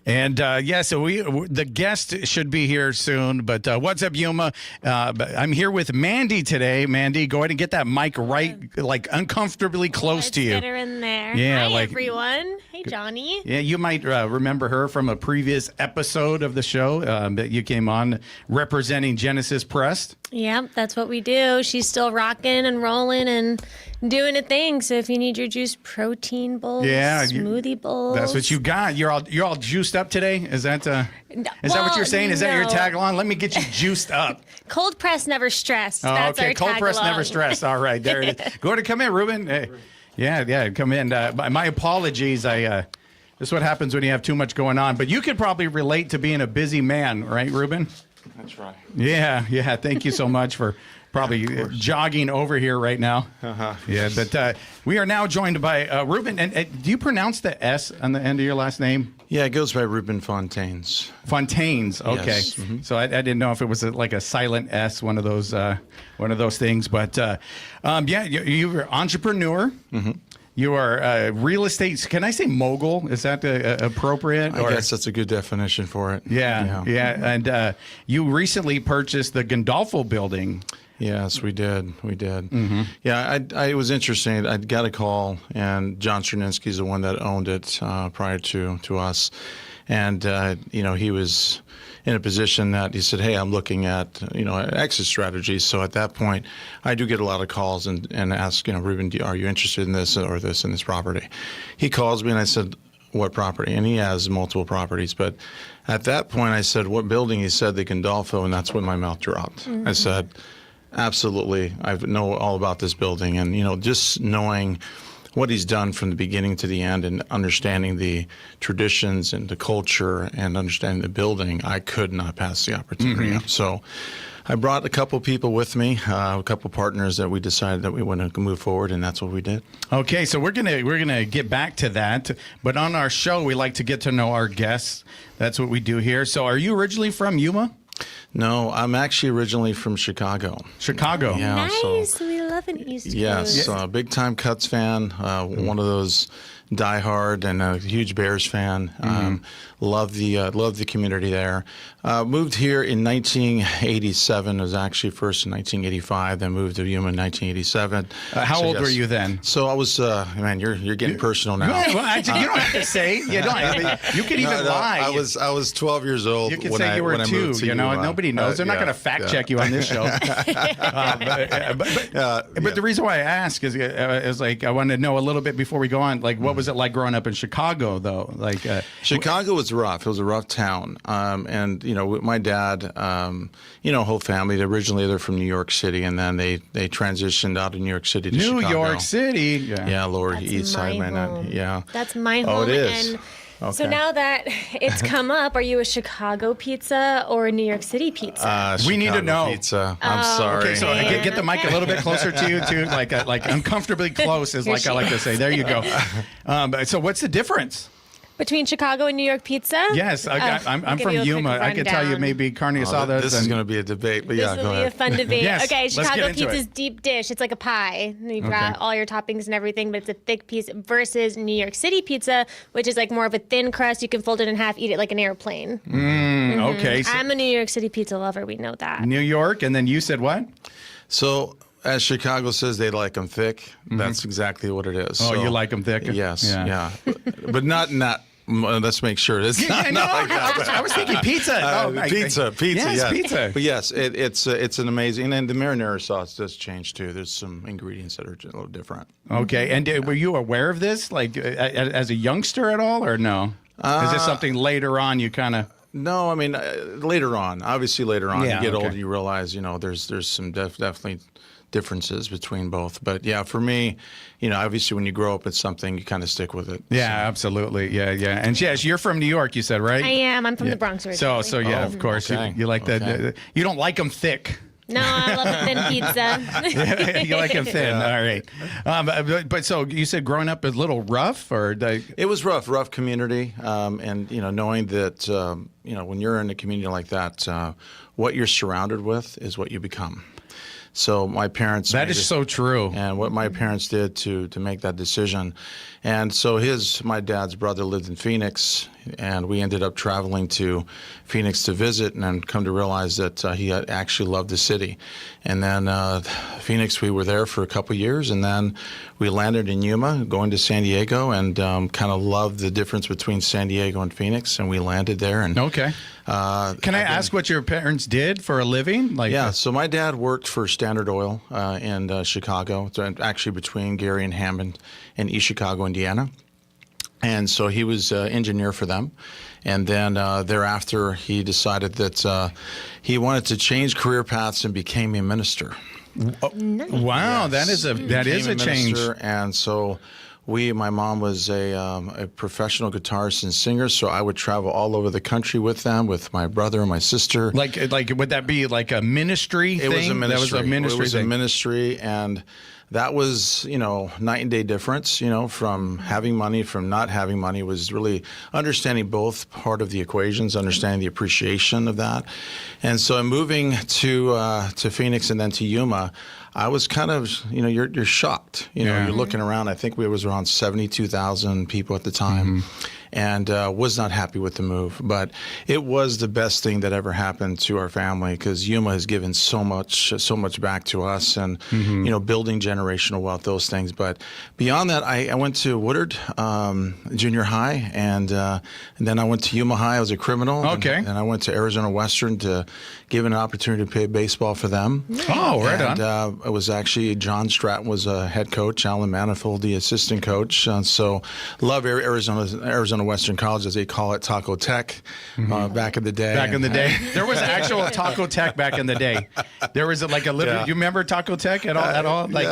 And so the guest should be here soon. But what's up, Yuma? I'm here with Mandy today. Mandy, go ahead and get that mic right, like uncomfortably close to you. Get her in there. Yeah, Hi, everyone. Hey, Johnny. Yeah, you might remember her from a previous episode of the show that you came on representing Genesis Press. Yeah, that's what we do. She's still rocking and rolling and doing a thing. So if you need your juice protein bowls, smoothie bowls, that's what you got. You're all juiced up today. Is that that what you're saying? Is that your tagline? Let me get you juiced up. Cold press, never stressed. Oh, that's okay. our Cold press, never stressed. All right, there it is. Go ahead and come in, Ruben. Hey. Yeah, come in. My apologies. This is what happens when you have too much going on. But you could probably relate to being a busy man, right, Ruben? That's right. Yeah. Thank you so much for probably jogging over here right now. Yeah, but we are now joined by Ruben. And do you pronounce the S on the end of your last name? Yeah, it goes by Ruben Fontanes. Fontanes. Okay. Yes. Mm-hmm. So I didn't know if it was like a silent S, one of those things. But you're an entrepreneur. Mm-hmm. You are a real estate. Can I say mogul? Is that appropriate? I guess that's a good definition for it. Yeah. And you recently purchased the Gandolfo building. Yes, we did. Mm-hmm. Yeah, it was interesting. I got a call, and John Cherninsky's the one that owned it prior to us, and he was in a position that he said, "Hey, I'm looking at exit strategies." So at that point, I do get a lot of calls and ask, Ruben, are you interested in this or this in this property? He calls me, and I said, "What property?" And he has multiple properties, but at that point, I said, "What building?" He said, "The Gandolfo," and that's when my mouth dropped. Mm-hmm. I said, "Absolutely, I know all about this building," and just knowing what he's done from the beginning to the end and understanding the traditions and the culture and understanding the building, I could not pass the opportunity up. So I brought a couple people with me, a couple partners that we decided that we wanted to move forward, and that's what we did. Okay, so we're gonna get back to that, but on our show, we like to get to know our guests. That's what we do here. So are you originally from Yuma? No, I'm actually originally from Chicago. Chicago. Yeah, nice. We love an East Coast. Yes, big time Cubs fan. One of those diehard and a huge Bears fan. Love the community there. Moved here in 1987. It was actually first in 1985. Then moved to Yuma in 1987. How old were you then? So I was. Man, you're getting personal now. You don't have to say. You can even lie. I was 12 years old. You can say you were 2. Nobody knows. They're not going to fact check you on this show. But the reason why I ask is like I want to know a little bit before we go on. Like, what was it like growing up in Chicago, though? Like Chicago was rough. It was a rough town, and with my dad, whole family. Originally they're from New York City, and then they transitioned out of New York City to Chicago. New York City, yeah, Lower East Side, man. Yeah, that's my home. Oh, it is. And so now that it's come up, are you a Chicago pizza or a New York City pizza? We need to know. Pizza. I'm sorry. Okay, so get the mic a little bit closer to you, too, like uncomfortably close is like I like to say. There you go. So what's the difference? Between Chicago and New York pizza? Yes, I'm from Yuma. I could tell you maybe carne asada. This is going to be a debate, but this will be a fun debate. Yes, okay, Chicago pizza's it. deep dish. It's like a pie. You've got all your toppings and everything, but it's a thick piece versus New York City pizza, which is like more of a thin crust. You can fold it in half, eat it like an airplane. Okay. So I'm a New York City pizza lover. We know that. New York, and then you said what? So as Chicago says, they like them thick. That's exactly what it is. Oh, you like them thick? Yes, yeah. But not. Let's make sure it's not like that. I was thinking pizza. Pizza. Yes, pizza. But yes, it's an amazing, and the marinara sauce does change too. There's some ingredients that are a little different. Okay, and were you aware of this, like as a youngster at all, or no? Is this something later on you kind of? No, I mean later on. Obviously, later on, you get older, you realize there's some definitely differences between both. But yeah, for me, obviously when you grow up, it's something you kind of stick with it. Yeah, absolutely. Yeah. And yes, you're from New York, you said, right? I am. I'm from the Bronx originally. So yeah, of course. Okay. You like that. You don't like them thick. No, I love a thin pizza. You like them thin. All right. But so you said growing up a little rough, or it was rough community, and knowing that when you're in a community like that, what you're surrounded with is what you become. So my parents. That is so true. And what my parents did to make that decision. And so my dad's brother lived in Phoenix, and we ended up traveling to Phoenix to visit, and then come to realize that he had actually loved the city. And then Phoenix, we were there for a couple years, and then we landed in Yuma, going to San Diego, and kind of loved the difference between San Diego and Phoenix, and we landed there. And okay. Can I ask what your parents did for a living? Yeah, so my dad worked for Standard Oil in Chicago, so actually between Gary and Hammond in East Chicago, Indiana. And so he was engineer for them. And then thereafter, he decided that he wanted to change career paths and became a minister. Nice. Wow, Yes. that is a change. Minister, and so my mom was a professional guitarist and singer, so I would travel all over the country with them, with my brother and my sister. Like, would that be like a ministry thing? It was a ministry. That was a ministry It was thing. a ministry, and that was, night and day difference, from having money, from not having money. Was really understanding both part of the equations, understanding the appreciation of that. And so moving to Phoenix and then to Yuma, I was kind of, you're shocked. You're looking around. I think we was around 72,000 people at the time. And was not happy with the move. But it was the best thing that ever happened to our family, because Yuma has given so much back to us, and building generational wealth, those things. But beyond that, I went to Woodard Junior High, and then I went to Yuma High. I was a criminal. Okay. And I went to Arizona Western to give an opportunity to play baseball for them. Oh, right on. And it was actually John Stratton was a head coach, Alan Manifold the assistant coach. So love Arizona Western College, as they call it, Taco Tech, back in the day. Back in the day, there was actual Taco Tech back in the day. There was like a little. You remember Taco Tech at all? Like,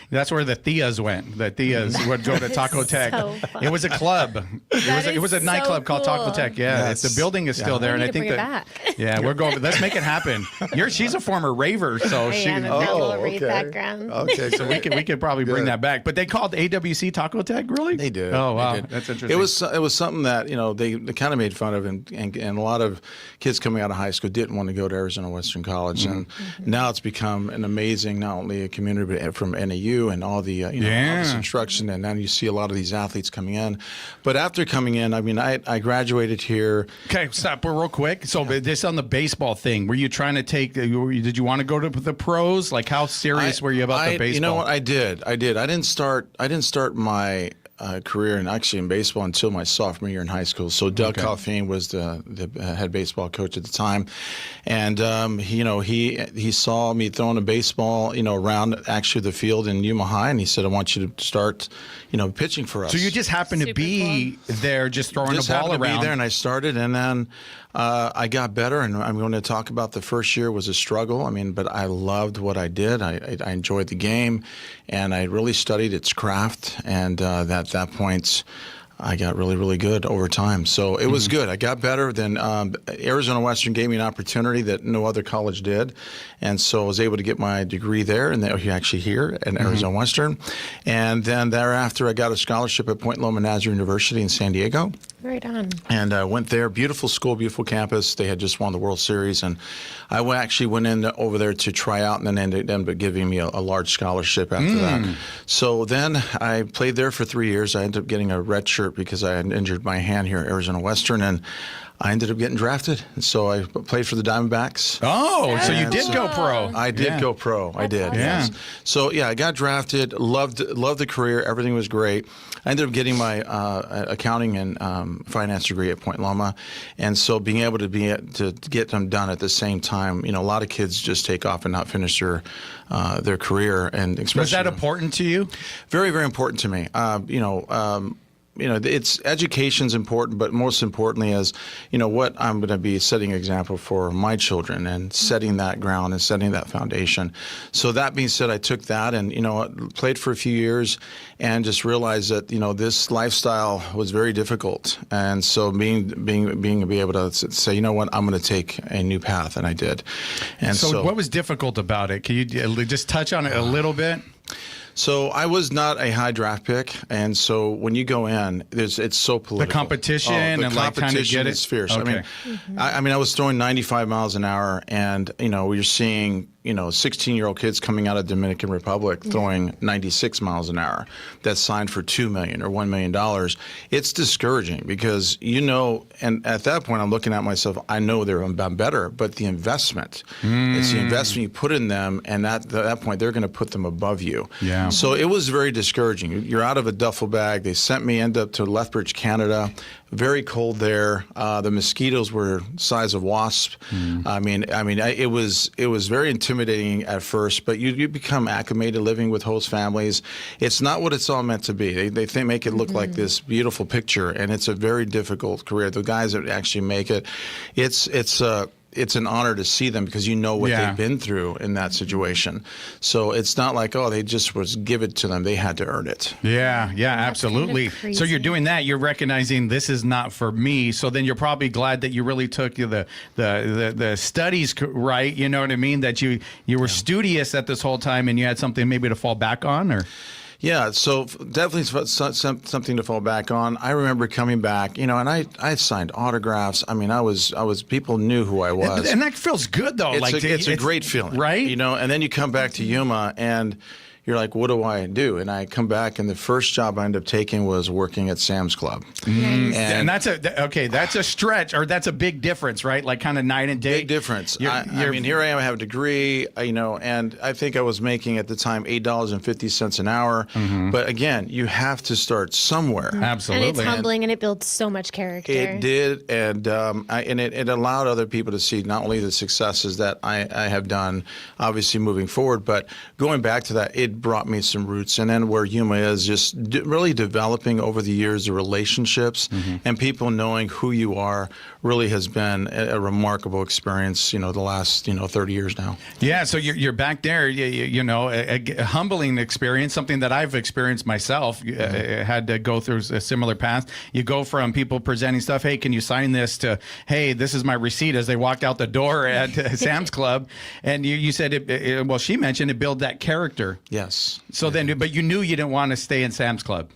that's where the Theas went. The Theas would go to Taco Tech. So fun. It was a club. It was a so nightclub called Taco cool. Tech. Yeah, Yes. the building is still there, We and I need to think bring it that. back. Yeah, we're going. Let's make it happen. She's a former raver, so I she. am a little rave background. Okay, So we could probably bring that back. But they called AWC Taco Tech, really? They did. Oh wow, They did. that's interesting. It was something that they kind of made fun of, and a lot of kids coming out of high school didn't want to go to Arizona Western College, and now it's become an amazing, not only a community, but from NAU and all the office instruction, and then you see a lot of these athletes coming in. But after coming in, I mean, I graduated here. Okay, stop real quick. So this on the baseball thing, were you trying to take? Did you want to go to the pros? Like, how serious were you about the baseball? You know what? I did. I didn't start my career in baseball until my sophomore year in high school. So Doug Coffeen was the head baseball coach at the time, and he saw me throwing a baseball around actually the field in Yuma High, and he said, "I want you to start pitching for us." So you just happened to Super be there, just throwing just the ball happened to around. be there, and I started, and then I got better. And I'm going to talk about the first year was a struggle. I mean, but I loved what I did. I enjoyed the game, and I really studied its craft. And at that point, I got really, really good over time. So it was good. I got better. Then Arizona Western gave me an opportunity that no other college did. And so I was able to get my degree there, and they're actually here at Arizona Western. And then thereafter, I got a scholarship at Point Loma Nazarene University in San Diego. Right on. And I went there. Beautiful school, beautiful campus. They had just won the World Series. And I actually went in over there to try out, and then ended up giving me a large scholarship after that. So then I played there for 3 years. I ended up getting a red shirt because I had injured my hand here at Arizona Western, and I ended up getting drafted. And so I played for the Diamondbacks. Oh, so you did go Cool. pro. I did go pro. I did. awesome. Yes. So yeah, I got drafted. Loved the career. Everything was great. I ended up getting my accounting and finance degree at Point Loma, and so being able to get them done at the same time. A lot of kids just take off and not finish their career, and especially Was that important to you? very, very important to me. It's education's important, but most importantly is, what I'm going to be setting an example for my children and setting that ground and setting that foundation. So that being said, I took that and, played for a few years and just realized that, this lifestyle was very difficult. And so be able to say, you know what, I'm going to take a new path, and I did. And So what was difficult about it? Can you just touch on it a little bit? So I was not a high draft pick, and so when you go in, it's so political. The competition the and like trying to get it. is fierce. Okay. I mean, I was throwing 95 miles an hour, and you're seeing 16-year-old kids coming out of Dominican Republic throwing 96 miles an hour that's signed for $2 million or $1 million. It's discouraging because, and at that point I'm looking at myself, I know they're better, but the investment, it's the investment you put in them, and at that point they're going to put them above you. Yeah. So it was very discouraging. You're out of a duffel bag. They sent me up to Lethbridge, Canada. Very cold there. The mosquitoes were size of wasps. It was very intimidating at first, but you become acclimated living with host families. It's not what it's all meant to be. They make it look like this beautiful picture, and it's a very difficult career. The guys that actually make it, it's an honor to see them because you know what they've been through in that situation. So it's not like, they just was give it to them. They had to earn it. Yeah, absolutely. Kind of so you're doing that. You're recognizing this is not for me. So then you're probably glad that you really took the studies right. You know what I mean? That you were studious at this whole time and you had something maybe to fall back on, or. Yeah, so definitely something to fall back on. I remember coming back, and I signed autographs. I was people knew who I was. And that feels good, though. It's a great feeling. Right? And then you come back to Yuma and you're like, what do I do? And I come back, and the first job I ended up taking was working at Sam's Club. Nice. And that's a stretch, or that's a big difference, right? Like kind of night and day. Big difference. Here I am, I have a degree, and I think I was making at the time $8.50 an hour. But again, you have to start somewhere. Absolutely. And it's humbling, and it builds so much character. It did, and it allowed other people to see not only the successes that I have done, obviously moving forward, but going back to that, it brought me some roots. And then where Yuma is just really developing over the years, the relationships and people knowing who you are really has been a remarkable experience, the last, 30 years now. Yeah, so you're back there, a humbling experience, something that I've experienced myself, had to go through a similar path. You go from people presenting stuff, hey, can you sign this, to, hey, this is my receipt, as they walked out the door at Sam's Club. And you said, she mentioned it built that character. Yes. So then, but you knew you didn't want to stay in Sam's Club.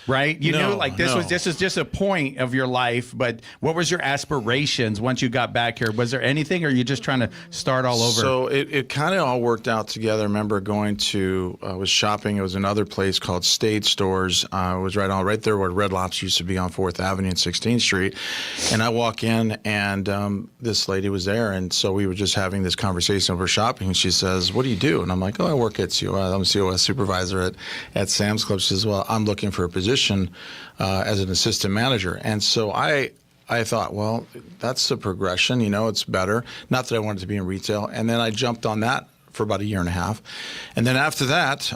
Right? You knew this was just a point of your life, but what was your aspirations once you got back here? Was there anything, or are you just trying to start all over? So it kind of all worked out together. I remember going to, was shopping. It was another place called Stage Stores. It was right there where Red Lobster used to be on 4th Avenue and 16th Street. And I walk in, and this lady was there. And so we were just having this conversation over shopping. And she says, what do you do? And I'm like, I work at COS. I'm a COS supervisor at Sam's Club. She says, well, I'm looking for a position as an assistant manager. And so I thought, well, that's a progression, it's better. Not that I wanted to be in retail. And then I jumped on that for about a year and a half. And then after that,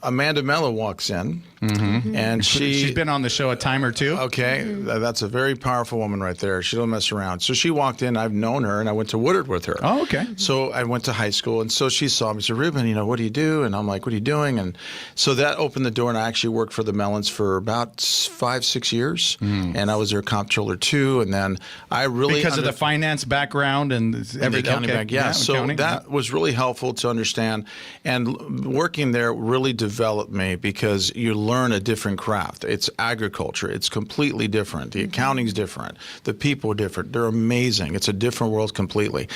Amanda Mello walks in. And she's been on the show a time or two. Okay, that's a very powerful woman right there. She don't mess around. So she walked in. I've known her, and I went to Woodard with her. Oh, okay. So I went to high school, and so she saw me. She said, Ruben, what do you do? And I'm like, what are you doing? And so that opened the door, and I actually worked for the Mellons for about 5-6 years, and I was their comptroller too. And then I really because of the finance background and every accounting back, so accounting. That was really helpful to understand. And working there really developed me because you learn a different craft. It's agriculture. It's completely different. The accounting's different. The people are different. They're amazing. It's a different world completely.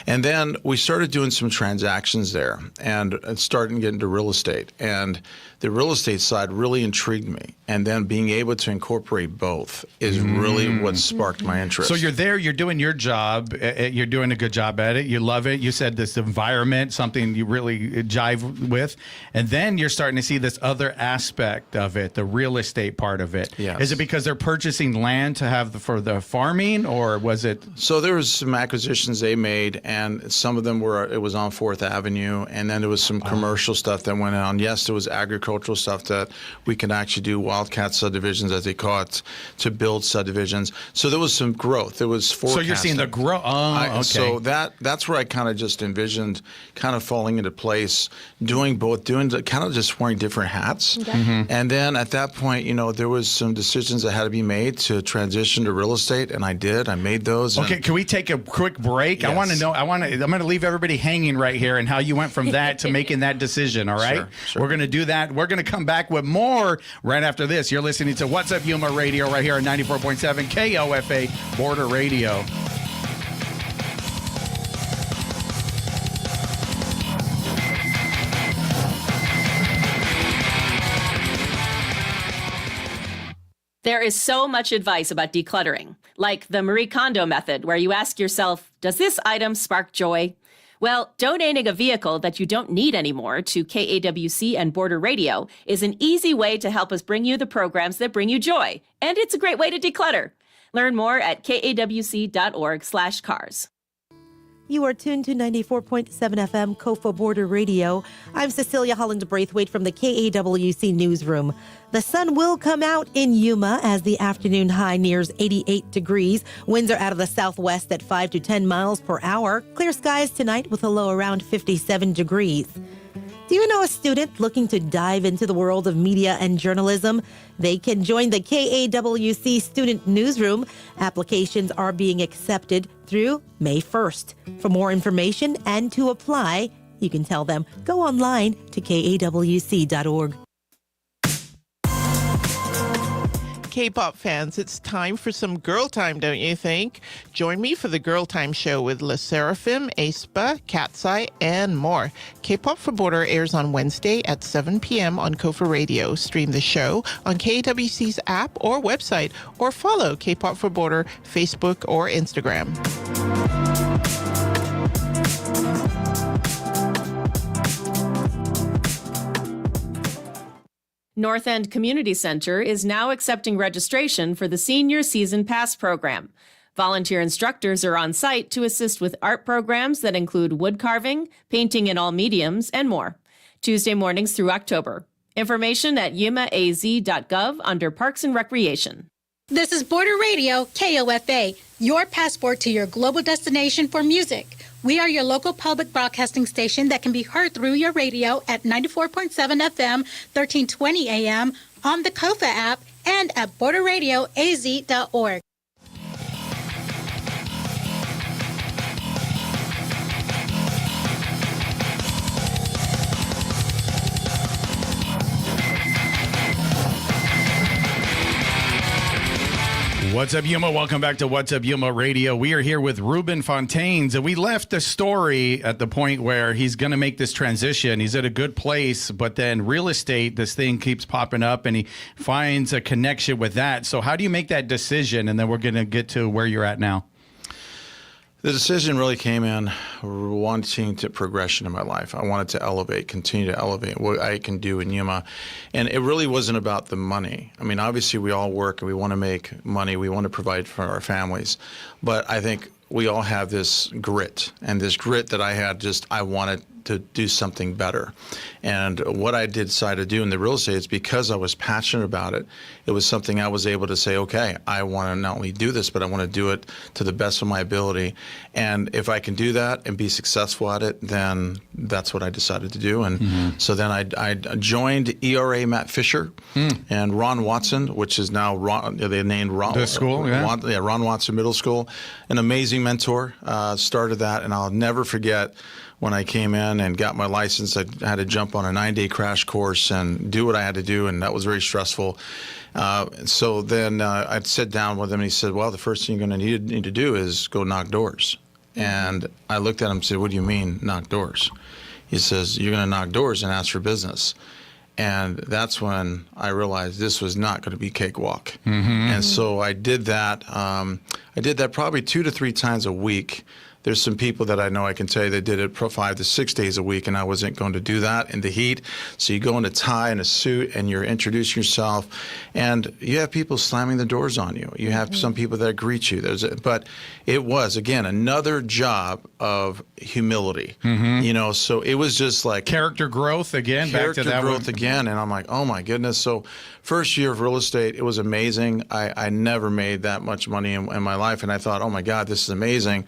And then we started doing some transactions there and starting to get into real estate. And the real estate side really intrigued me. And then being able to incorporate both is really what sparked my interest. So you're there, you're doing your job, you're doing a good job at it, you love it. You said this environment, something you really jive with. And then you're starting to see this other aspect of it, the real estate part of it. Yes. Is it because they're purchasing land to have for the farming, or was it? So there was some acquisitions they made, and some of them it was on 4th Avenue, and then there was some commercial stuff that went on. Yes, there was agricultural stuff that we can actually do wildcat subdivisions, as they call it, to build subdivisions. So there was some growth. There was forecasting. So you're seeing the growth. Oh, okay. So that's where I kind of just envisioned kind of falling into place, doing kind of just wearing different hats. Okay. And then at that point, there was some decisions that had to be made to transition to real estate, and I did. I made those. Okay, can we take a quick break? Yes. I want to know. I'm going to leave everybody hanging right here, and how you went from that to making that decision. All right, Sure. We're going to do that. We're going to come back with more right after this. You're listening to What's Up Yuma Radio right here on 94.7 KOFA Border Radio. There is so much advice about decluttering, like the Marie Kondo method, where you ask yourself, does this item spark joy? Well, donating a vehicle that you don't need anymore to KAWC and Border Radio is an easy way to help us bring you the programs that bring you joy. And it's a great way to declutter. Learn more at kawc.org/cars. You are tuned to 94.7 FM KOFA Border Radio. I'm Cecilia Holland-Braithwaite from the KAWC Newsroom. The sun will come out in Yuma as the afternoon high nears 88 degrees. Winds are out of the southwest at 5 to 10 miles per hour. Clear skies tonight with a low around 57 degrees. Do you know a student looking to dive into the world of media and journalism? They can join the KAWC Student Newsroom. Applications are being accepted through May 1st. For more information and to apply, you can tell them go online to kawc.org. K-pop fans, it's time for some girl time, don't you think? Join me for the Girl Time Show with La Seraphim, aespa, Cat's Eye, and more. K-pop for Border airs on Wednesday at 7 p.m. on KOFA Radio. Stream the show on KWC's app or website, or follow K-pop for Border Facebook or Instagram. North End Community Center is now accepting registration for the Senior Season Pass program. Volunteer instructors are on site to assist with art programs that include wood carving, painting in all mediums, and more. Tuesday mornings through October. Information at yumaaz.gov under Parks and Recreation. This is Border Radio, KOFA, your passport to your global destination for music. We are your local public broadcasting station that can be heard through your radio at 94.7 FM, 1320 AM, on the KOFA app, and at borderradioaz.org. What's up, Yuma? Welcome back to What's Up, Yuma Radio. We are here with Ruben Fontanes, and we left the story at the point where he's going to make this transition. He's at a good place, but then real estate, this thing keeps popping up, and he finds a connection with that. So how do you make that decision? And then we're going to get to where you're at now. The decision really came in wanting to progression in my life. I wanted to elevate, continue to elevate what I can do in Yuma. And it really wasn't about the money. I mean, obviously we all work and we want to make money. We want to provide for our families. But I think we all have this grit, and this grit that I had, I wanted to do something better. And what I did decide to do in the real estate is because I was passionate about it, it was something I was able to say, okay, I want to not only do this, but I want to do it to the best of my ability. And if I can do that and be successful at it, then that's what I decided to do. And so then I joined ERA Matt Fisher and Ron Watson, which is now they named Ron. The school, yeah. Ron Watson Middle School. An amazing mentor. Started that, and I'll never forget when I came in and got my license. I had to jump on a 9-day crash course and do what I had to do, and that was very stressful. So then I'd sit down with him, and he said, well, the first thing you're going to need to do is go knock doors. And I looked at him and said, what do you mean, knock doors? He says, you're going to knock doors and ask for business. And that's when I realized this was not going to be cakewalk. And so I did that. I did that probably 2 to 3 times a week. There's some people that I know I can tell you they did it 5 to 6 days a week, and I wasn't going to do that in the heat. So you go in a tie and a suit, and you're introducing yourself, and you have people slamming the doors on you. You have some people that greet you. But it was, again, another job of humility. You know, so it was just like Character growth again. Back to that growth one. again, and I'm like, oh my goodness. So first year of real estate, it was amazing. I never made that much money in my life, and I thought, oh my God, this is amazing.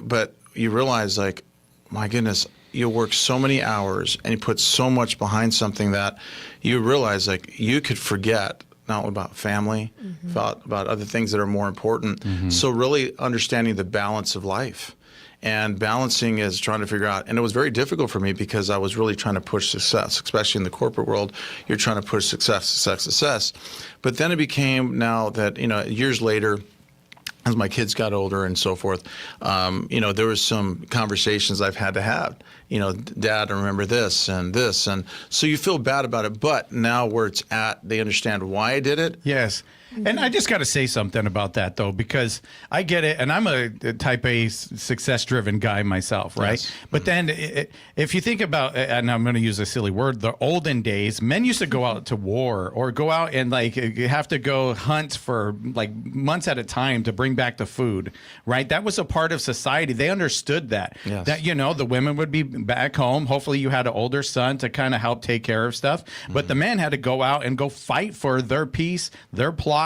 But you realize, like, my goodness, you work so many hours and you put so much behind something that you realize, like, you could forget not only about family, about other things that are more important. So really understanding the balance of life. And balancing is trying to figure out, and it was very difficult for me because I was really trying to push success, especially in the corporate world. You're trying to push success. But then it became, now that, you know, years later, as my kids got older and so forth, you know, there was some conversations I've had to have. Dad, I remember this. And so you feel bad about it. But now where it's at, they understand why I did it. Yes. And I just got to say something about that, though, because I get it. And I'm a type A success-driven guy myself, right? Yes. But then if you think about, and I'm going to use a silly word, the olden days, men used to go out to war or go out and like have to go hunt for like months at a time to bring back the food, right? That was a part of society. They understood that. Yes. That, the women would be back home. Hopefully you had an older son to kind of help take care of stuff. But the men had to go out and go fight for their peace, their plot,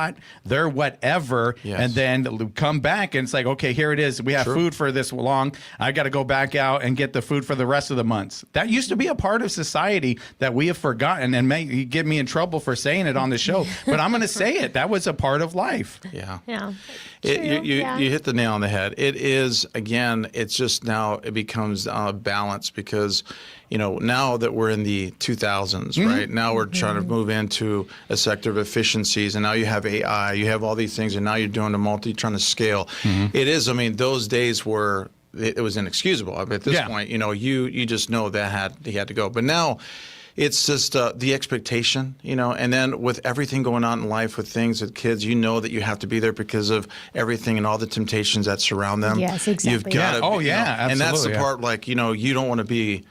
their whatever, Yes. and then come back and it's like, okay, here it is. We have food for this long. I got to go back out and get the food for the rest of the months. That used to be a part of society that we have forgotten, and may get me in trouble for saying it on the show, but I'm going to say it. That was a part of life. Yeah. Yeah. You hit the nail on the head. It is, again, it's just now it becomes balance because, now that we're in the 2000s, right? Now we're trying to move into a sector of efficiencies, and now you have AI, you have all these things, and now you're doing trying to scale. It is, those days were, it was inexcusable. At this point, you just know that he had to go. But now, it's just the expectation, and then with everything going on in life with things with kids, that you have to be there because of everything and all the temptations that surround them. Yes, exactly. You've got to, absolutely. and that's the part, like, you don't want to be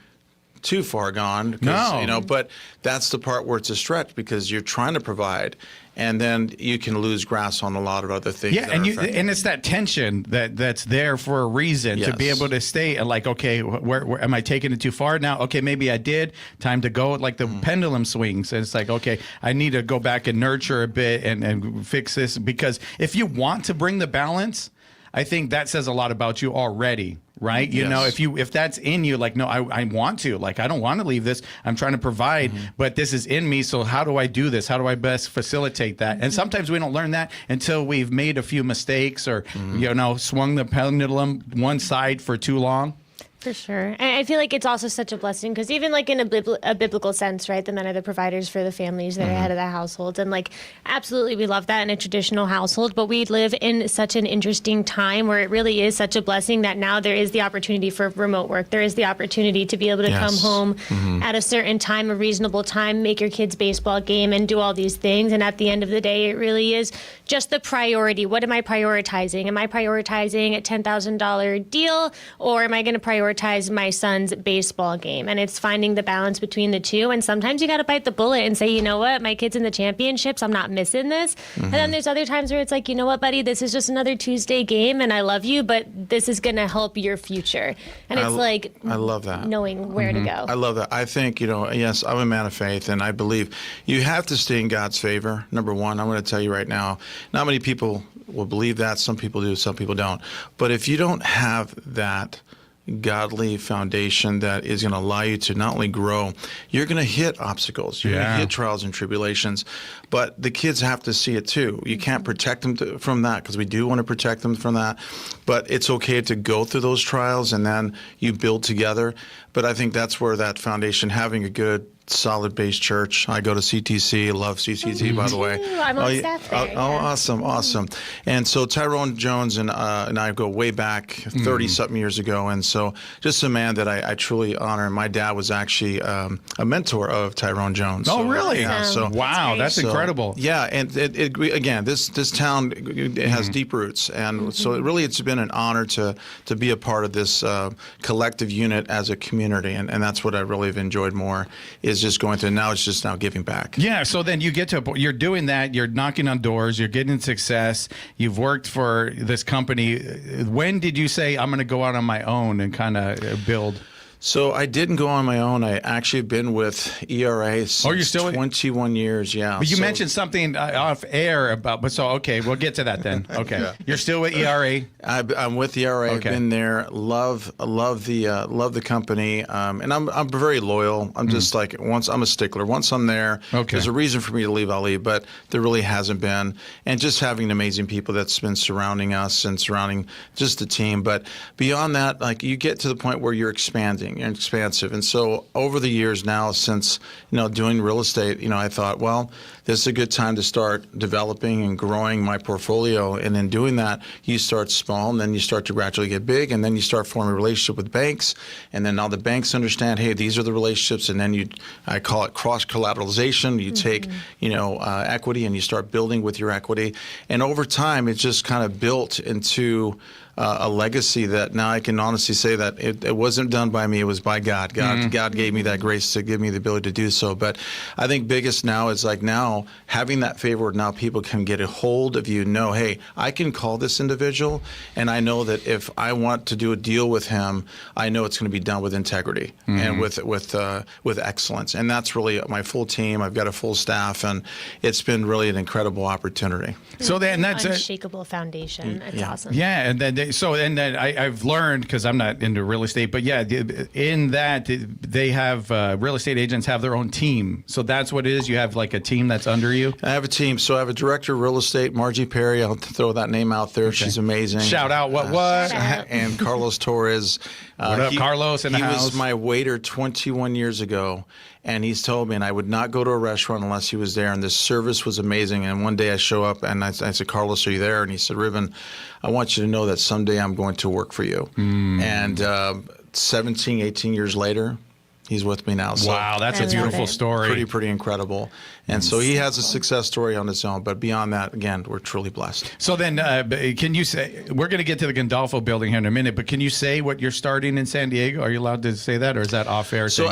too far gone. No. But that's the part where it's a stretch because you're trying to provide. And then you can lose grasp on a lot of other things. Yeah, and it's that tension that's there for a reason to be able to stay like, okay, where am I taking it too far now? Okay, maybe I did. Time to go. Like the pendulum swings. And it's like, okay, I need to go back and nurture a bit and fix this, because if you want to bring the balance, I think that says a lot about you already. Right. Yes. If that's in you, like, no, I want to, like, I don't want to leave this. I'm trying to provide, but this is in me. So how do I do this? How do I best facilitate that? And sometimes we don't learn that until we've made a few mistakes or, swung the pendulum one side for too long. For sure. And I feel like it's also such a blessing because even like in a biblical sense, right, the men are the providers for the families that are head of the household. And like, absolutely, we love that in a traditional household. But we live in such an interesting time where it really is such a blessing that now there is the opportunity for remote work. There is the opportunity to be able to come home at a certain time, a reasonable time, make your kid's baseball game and do all these things. And at the end of the day, it really is just the priority. What am I prioritizing? Am I prioritizing a $10,000 deal, or am I going to prioritize my son's baseball game? And it's finding the balance between the two. And sometimes you got to bite the bullet and say, you know what, my kid's in the championships, I'm not missing this. And then there's other times where it's like, you know what, buddy, this is just another Tuesday game and I love you, but this is going to help your future. And it's I love that. Knowing where to go. I love that. I think, yes, I'm a man of faith, and I believe you have to stay in God's favor. Number one, I'm going to tell you right now, not many people will believe that. Some people do, some people don't. But if you don't have that godly foundation that is going to allow you to not only grow, you're going to hit obstacles, you're going to hit trials and tribulations, but the kids have to see it too. You can't protect them from that, because we do want to protect them from that, but it's okay to go through those trials and then you build together. But I think that's where that foundation, having a good solid base church. I go to CTC. Love CTC, by the way. I'm on staff there. Awesome. And so Tyrone Jones and I go way back 30-something years ago. And so just a man that I truly honor. And my dad was actually a mentor of Tyrone Jones. Oh, really? Yeah, so, wow, that's incredible. Yeah, and it again, this town has deep roots. And so it's been an honor to be a part of this collective unit as a community. And that's what I really have enjoyed more, is just going through. Now it's just now giving back. Yeah. So then you get to you're doing that. You're knocking on doors. You're getting success. You've worked for this company. When did you say, I'm going to go out on my own and kind of build? So I didn't go on my own. I actually have been with ERA since you're still 21 years. Yeah. But you mentioned something off air about. But so okay, we'll get to that then. Okay. Yeah. You're still with ERA. I'm with ERA. Okay. I've been there. Love the company. And I'm very loyal. I'm just like, once I'm a stickler. Once I'm there, there's a reason for me to leave. I'll leave. But there really hasn't been. And just having amazing people that's been surrounding us and surrounding just the team. But beyond that, like, you get to the point where you're expanding. growing and expansive. And so over the years now, since, doing real estate, I thought, well, this is a good time to start developing and growing my portfolio. And in doing that, you start small, and then you start to gradually get big, and then you start forming a relationship with banks. And then now the banks understand, hey, these are the relationships. And then I call it cross-collateralization. You take, equity, and you start building with your equity. And over time, it just kind of built into a legacy that now I can honestly say that it wasn't done by me, it was by God. God gave me that grace to give me the ability to do so. But I think biggest now is like now having that favor, now people can get a hold of you, know, hey, I can call this individual, and I know that if I want to do a deal with him, I know it's going to be done with integrity and with excellence. And that's really my full team. I've got a full staff, and it's been really an incredible opportunity. So then that's unshakable foundation. It's awesome. Yeah, and then I've learned, because I'm not into real estate, but yeah, in that they have real estate agents have their own team. So that's what it is. You have like a team that's under you. I have a team. So I have a director of real estate, Margie Perry. I'll throw that name out there. Okay. She's amazing. Shout out what? And Carlos Torres. What up, Carlos in the house? He was my waiter 21 years ago. And he's told me, and I would not go to a restaurant unless he was there. And the service was amazing. And one day I show up, and I said, Carlos, are you there? And he said, Ruben, I want you to know that someday I'm going to work for you. And 17, 18 years later, he's with me now. So wow, that's a beautiful story. Pretty incredible. And so he has a success story on his own. But beyond that, again, we're truly blessed. So then can you say, we're going to get to the Gandolfo building here in a minute, but can you say what you're starting in San Diego? Are you allowed to say that, or is that off-air? So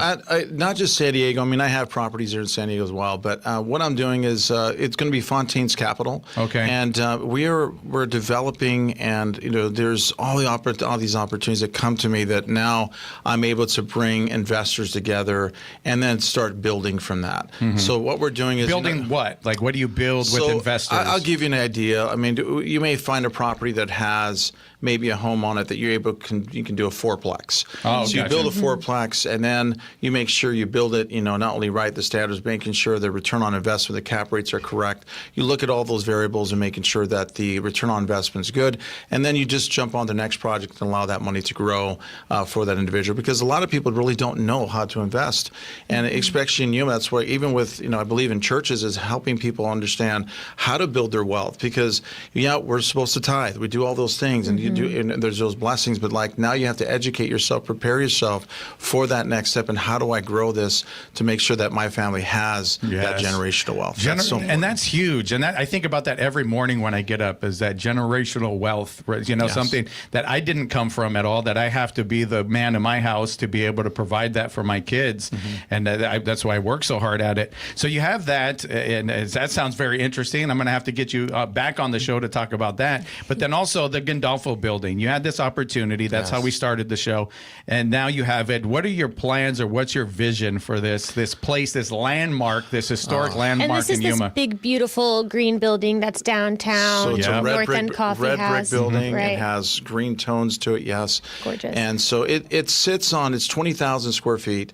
not just San Diego. I mean, I have properties here in San Diego as well. But what I'm doing is it's going to be Fontane's capital. Okay. And we're developing, and there's all these opportunities that come to me that now I'm able to bring investors together and then start building from that. So what we're doing is building what? Like, what do you build with investors? I'll give you an idea. I mean, you may find a property that has maybe a home on it that you can do a fourplex. Oh, so you build a fourplex, and then you make sure you build it, not only right the standards, making sure the return on investment, the cap rates are correct. You look at all those variables and making sure that the return on investment is good, and then you just jump on the next project and allow that money to grow for that individual, because a lot of people really don't know how to invest. And especially in Yuma, that's why even with, I believe in churches, is helping people understand how to build their wealth, because we're supposed to tithe, we do all those things, and and there's those blessings, but like now you have to educate yourself, prepare yourself for that next step, and how do I grow this to make sure that my family has that generational wealth. And that's huge. And I think about that every morning when I get up, is that generational wealth, something that I didn't come from at all, that I have to be the man in my house to be able to provide that for my kids. And that's why I work so hard at it. So you have that, and that sounds very interesting. I'm going to have to get you back on the show to talk about that. But then also the Gandolfo building. You had this opportunity. That's how we started the show. And now you have it. What are your plans, or what's your vision for this place, this landmark, this historic landmark in Yuma? And this is this big, beautiful green building that's downtown. So it's a North End Coffee red House. brick building. It has green tones to it, yes. Gorgeous. And so it sits on, it's 20,000 square feet.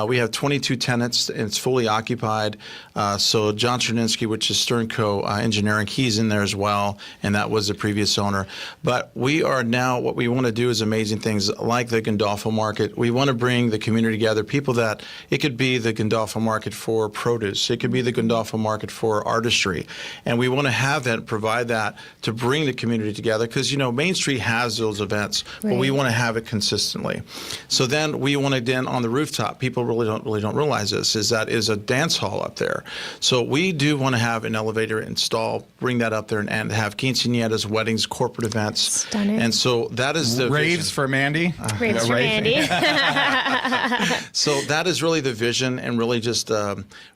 We have 22 tenants, and it's fully occupied. So John Cherninsky, which is Sternco Engineering, he's in there as well, and that was the previous owner. But we are now, what we want to do is amazing things like the Gandolfo market. We want to bring the community together, people that, it could be the Gandolfo market for produce, it could be the Gandolfo market for artistry. And we want to have that, provide that to bring the community together, because, Main Street has those events, but we want to have it consistently. So then we want to, then on the rooftop, people really don't realize this, is that is a dance hall up there. So we do want to have an elevator installed, bring that up there, and have quinceañeras, weddings, corporate events. Stunning. And so that is the raves vision. for Mandy. Raves for Mandy. So that is really the vision, and really just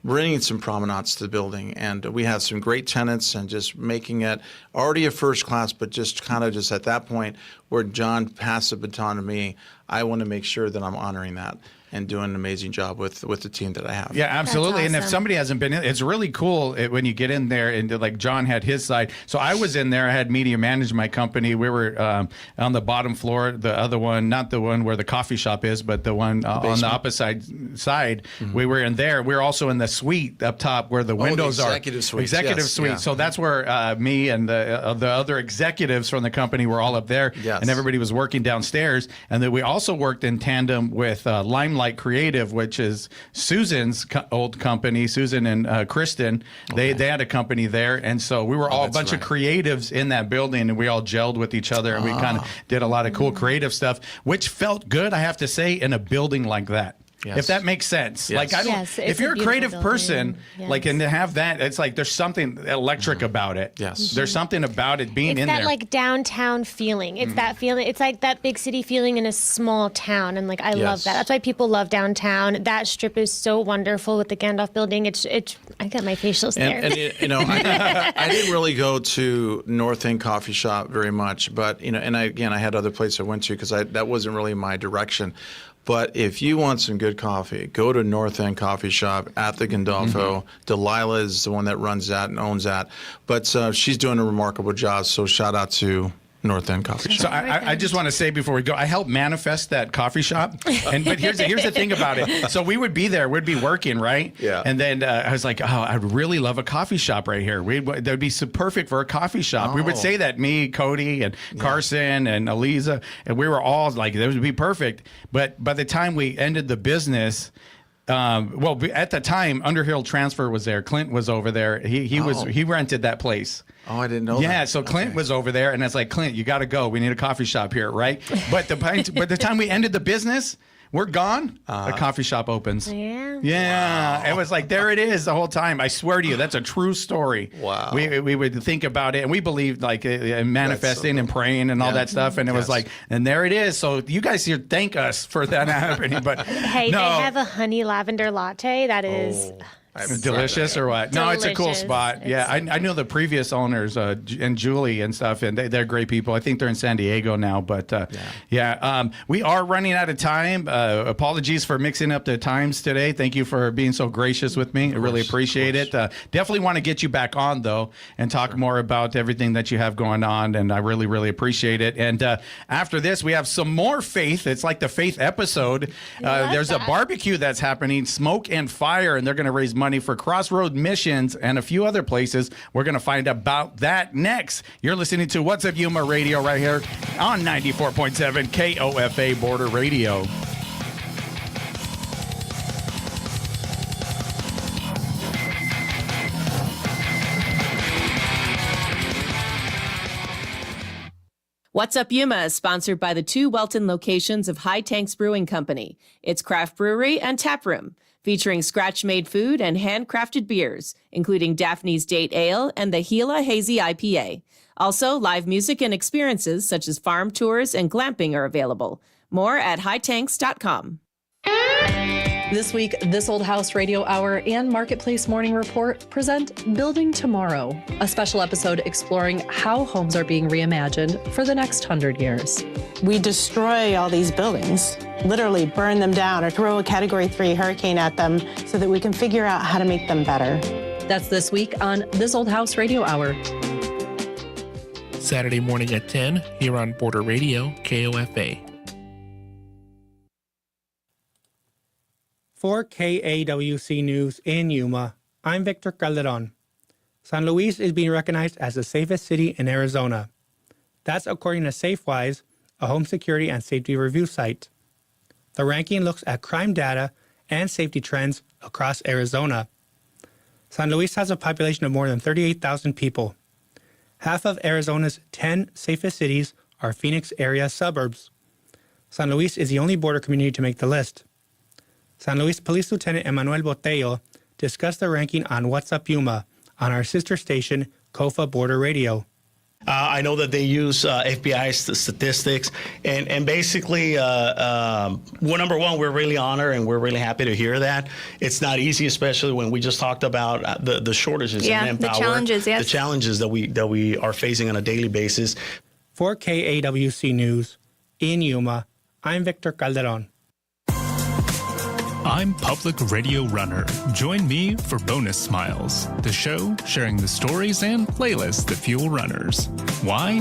bringing some promenades to the building. And we have some great tenants, and just making it already a first class, but just kind of just at that point where John passed the baton to me, I want to make sure that I'm honoring that. and doing an amazing job with the team that I have. Yeah, absolutely. That's And if awesome. somebody hasn't been in, it's really cool when you get in there and like John had his side. So I was in there. I had media managed my company. We were on the bottom floor, the other one, not the one where the coffee shop is, but the one on the opposite side. We were in there. We were also in the suite up top where the windows are. executive suites, Executive yes, suite. yeah. So that's where me and the other executives from the company were all up there. Yes. And everybody was working downstairs. And then we also worked in tandem with Limelight Creative, which is Susan's old company, Susan and Kristen. They had a company there. And so we were all a that's bunch of right. creatives in that building, and we all gelled with each other, and we kind of did a lot of cool creative stuff, which felt good, I have to say, in a building like that. Yes. If that makes sense. Yes. Like I don't Yes, if it's you're a a beautiful creative building. person, like, Yes. and to have that, it's like there's something electric about it. Yes. There's something about it being It's in that there. like downtown feeling. It's that feeling. It's like that big city feeling in a small town, and like I love Yes. that. That's why people love downtown. That strip is so wonderful with the Gandolfo building. It's. I got my facials there. And you know, I didn't really go to North End Coffee Shop very much, but you know, and I had other places I went to because that wasn't really my direction. But if you want some good coffee, go to North End Coffee Shop at the Gandolfo. Delilah is the one that runs that and owns that. But she's doing a remarkable job, so shout out to North End Coffee Shop. So I just want to say before we go, I helped manifest that coffee shop. But here's the thing about it. So we would be there, we'd be working, right? Yeah. And then I was like, oh, I'd really love a coffee shop right here. That would be so perfect for a coffee shop. We would say that, me, Cody, and Carson, and Alysia, and we were all like, that would be perfect. But by the time we ended the business, at the time, Underhill Transfer was there. Clint was over there. He rented that place. Oh, I didn't know that. Yeah, so Clint was over there, and it's like, Clint, you got to go. We need a coffee shop here, right? But by the time we ended the business, we're gone. A coffee shop opens. Yeah. Yeah, it was like, there it is the whole time. I swear to you, that's a true story. Wow. We would think about it, and we believed like in manifesting and praying and all that stuff, and it was like, and there it is. So you guys here thank us for that happening. But Hey, no. they have a honey lavender latte that is. Delicious or what? No, it's a cool Delicious. spot. Yeah, I know the previous owners and Julie and stuff, and they're great people. I think they're in San Diego now, but we are running out of time. Apologies for mixing up the times today. Thank you for being so gracious with me. I really appreciate it. Definitely want to get you back on though and talk more about everything that you have going on, and I really, really appreciate it. And after this, we have some more faith. It's like the faith episode. There's a barbecue that's happening, Smoke and Fire, and they're going to raise money for Crossroad Missions and a few other places. We're going to find about that next. You're listening to What's Up Yuma Radio right here on 94.7 KOFA Border Radio. What's Up Yuma is sponsored by the two Welton locations of High Tanks Brewing Company, its craft brewery and tap room, featuring scratch-made food and handcrafted beers, including Daphne's Date Ale and the Gila Hazy IPA. Also, live music and experiences such as farm tours and glamping are available. More at hightanks.com. This week, This Old House Radio Hour and Marketplace Morning Report present Building Tomorrow, a special episode exploring how homes are being reimagined for the next 100 years. We destroy all these buildings, literally burn them down or throw a Category 3 hurricane at them so that we can figure out how to make them better. That's this week on This Old House Radio Hour. Saturday morning at 10 here on Border Radio, KOFA. For KAWC News in Yuma, I'm Victor Calderon. San Luis is being recognized as the safest city in Arizona. That's according to SafeWise, a home security and safety review site. The ranking looks at crime data and safety trends across Arizona. San Luis has a population of more than 38,000 people. Half of Arizona's 10 safest cities are Phoenix area suburbs. San Luis is the only border community to make the list. San Luis Police Lieutenant Emmanuel Botello discussed the ranking on What's Up Yuma on our sister station, KOFA Border Radio. I know that they use FBI statistics, and basically, well, number one, we're really honored and we're really happy to hear that. It's not easy, especially when we just talked about the shortages in manpower, the challenges, yes. the challenges that we are facing on a daily basis. For KAWC News in Yuma, I'm Victor Calderon. I'm Public Radio Runner. Join me for Bonus Smiles, the show sharing the stories and playlists that fuel runners. Why?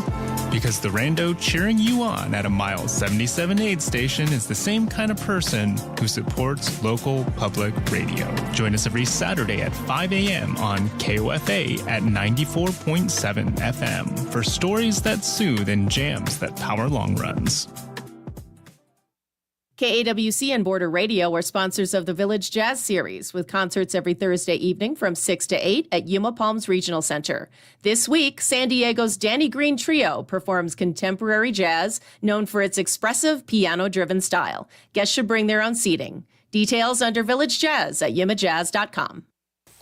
Because the rando cheering you on at a mile 77 aid station is the same kind of person who supports local public radio. Join us every Saturday at 5 a.m. on KOFA at 94.7 FM for stories that soothe and jams that power long runs. KAWC and Border Radio are sponsors of the Village Jazz Series, with concerts every Thursday evening from 6 to 8 at Yuma Palms Regional Center. This week, San Diego's Danny Green Trio performs contemporary jazz known for its expressive, piano-driven style. Guests should bring their own seating. Details under Village Jazz at yumajazz.com.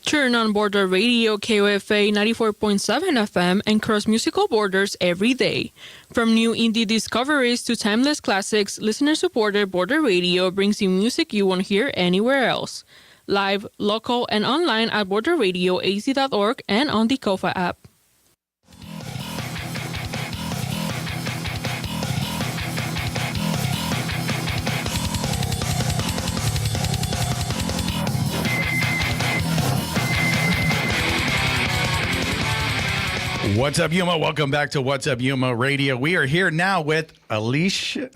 Turn on Border Radio KOFA 94.7 FM and cross musical borders every day. From new indie discoveries to timeless classics, listener-supported Border Radio brings you music you won't hear anywhere else. Live, local, and online at borderradioaz.org and on the KOFA app. What's up, Yuma? Welcome back to What's Up, Yuma Radio. We are here now with Alysia.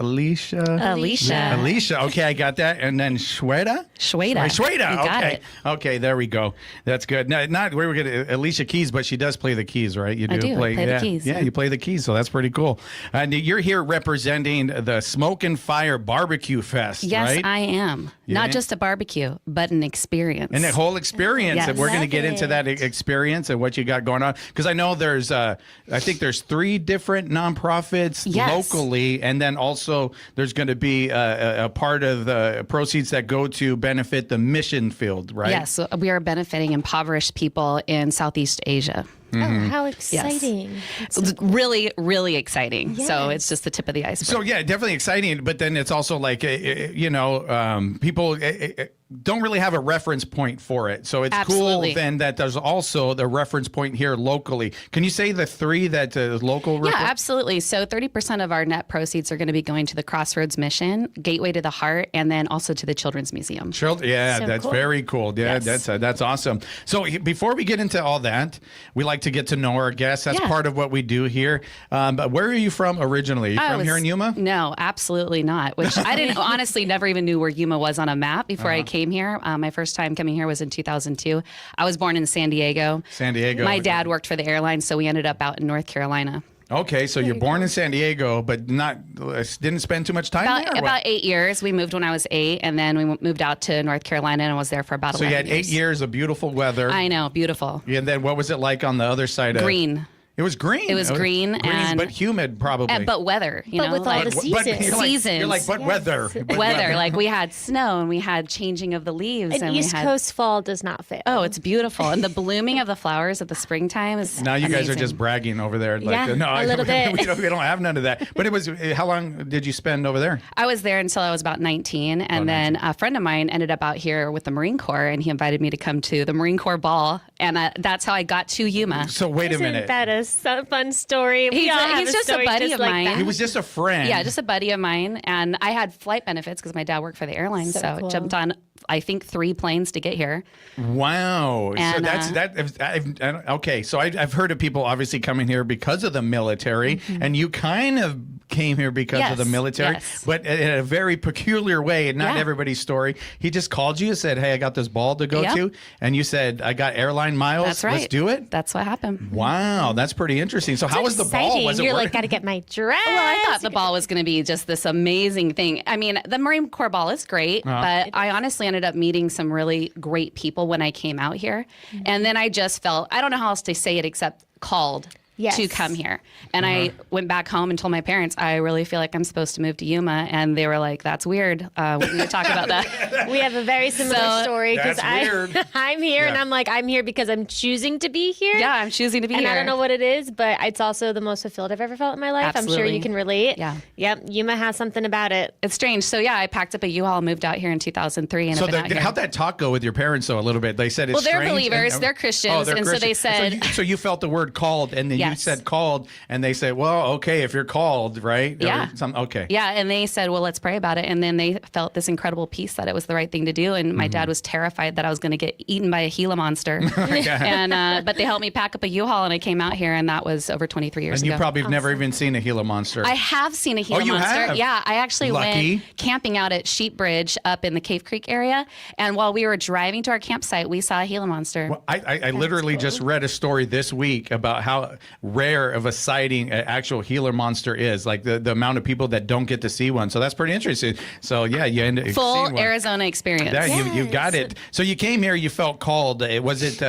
Okay, I got that. And then Schweda. Schweda. You got it. Okay, there we go. That's good. No, not we were going to Alicia Keys, but she does play the keys, right? You do. I do. Play the keys. Yeah, you play the keys, so that's pretty cool. And you're here representing the Smoke and Fire Barbecue Fest, yes, right? I am. Yeah. Not just a barbecue, but an experience. And the whole experience. Yes. And we're going to get into that experience and what you got going on. Because I know I think there's 3 different nonprofits locally, and then also there's going to be a part of the proceeds that go to benefit the mission field, right? Yes, so we are benefiting impoverished people in Southeast Asia. Oh, how exciting. Yes. Really, really exciting. Yes. So it's just the tip of the iceberg. So, yeah, definitely exciting. But then it's also like, people don't really have a reference point for it. So it's Absolutely. cool then that there's also the reference point here locally. Can you say the 3 that local? Yeah, absolutely. So 30% of our net proceeds are going to be going to the Crossroads Mission, Gateway to the Heart, and then also to the Children's Museum. That's cool. Very cool. Yeah, yes. That's awesome. So before we get into all that, we like to get to know our guests. That's part of what we do here. But where are you from originally? Are you from here in Yuma? No, absolutely not. Which I didn't honestly never even knew where Yuma was on a map before I came here. My first time coming here was in 2002. I was born in San Diego. My dad worked for the airline, so we ended up out in North Carolina. Okay, so you're born in San Diego, but didn't spend too much time there? About 8 years. We moved when I was 8, and then we moved out to North Carolina and was there for about 11 years. So you had 8 years of beautiful weather. I know, beautiful. And then what was it like on the other side? Green. It was green. It was green, and but humid, probably. But weather, but with all the seasons. You're like, but weather. Weather, like we had snow and we had changing of the leaves. An East Coast fall does not fail. Oh, it's beautiful, and the blooming of the flowers at the springtime is. Now you guys are just bragging over there. Like, a little bit. We don't have none of that. But it was. How long did you spend over there? I was there until I was about 19, and then a friend of mine ended up out here with the Marine Corps, and he invited me to come to the Marine Corps ball, and that's how I got to Yuma. So wait a minute. That is a fun story. He's just a buddy of mine. He was just a friend. Yeah, just a buddy of mine. And I had flight benefits because my dad worked for the airline. So cool. Jumped on, I think, 3 planes to get here. Wow. And, so okay. So I've heard of people obviously coming here because of the military, and you kind of came here because of the military, but in a very peculiar way, and not everybody's story. He just called you and said, hey, I got this ball to go to. And you said, I got airline miles. That's right. Let's do it. That's what happened. Wow. That's pretty interesting. So how was the ball? Was it You're like, got to get my dress. Well, I thought the ball was going to be just this amazing thing. I mean, the Marine Corps ball is great, but I honestly ended up meeting some really great people when I came out here. And then I just felt, I don't know how else to say it except called. To come here. And I went back home and told my parents, I really feel like I'm supposed to move to Yuma. And they were like, that's weird. We need to talk about that. We have a very similar story because I'm here and I'm like, I'm here because I'm choosing to be here. Yeah, I'm choosing to be here. And I don't know what it is, but it's also the most fulfilled I've ever felt in my life. Absolutely. I'm sure you can relate. Yeah. Yep. Yuma has something about it. It's strange. So yeah, I packed up a U-Haul, moved out here in 2003. And so how'd that talk go with your parents though a little bit? They said it's they're strange. believers. They're Christians. They're and Christians. So they said. So you felt the word called and then you Yes. said called, and they said, well, okay, if you're called, right? Yeah. Okay. Yeah, and they said, well, let's pray about it. And then they felt this incredible peace that it was the right thing to do. And my dad was terrified that I was going to get eaten by a Gila monster. But they helped me pack up a U-Haul, and I came out here, and that was over 23 years And ago. you probably have never even seen a Gila monster. I have seen a Gila you monster. have? Yeah, I actually Lucky. went camping out at Sheep Bridge up in the Cave Creek area. And while we were driving to our campsite, we saw a Gila monster. Well, I literally just read a story this week about how rare of a sighting an actual Gila monster is, like the amount of people that don't get to see one. So that's pretty interesting. So yeah, you end up Full seeing one. Arizona experience. There, you got it. So you came here, you felt called. Was it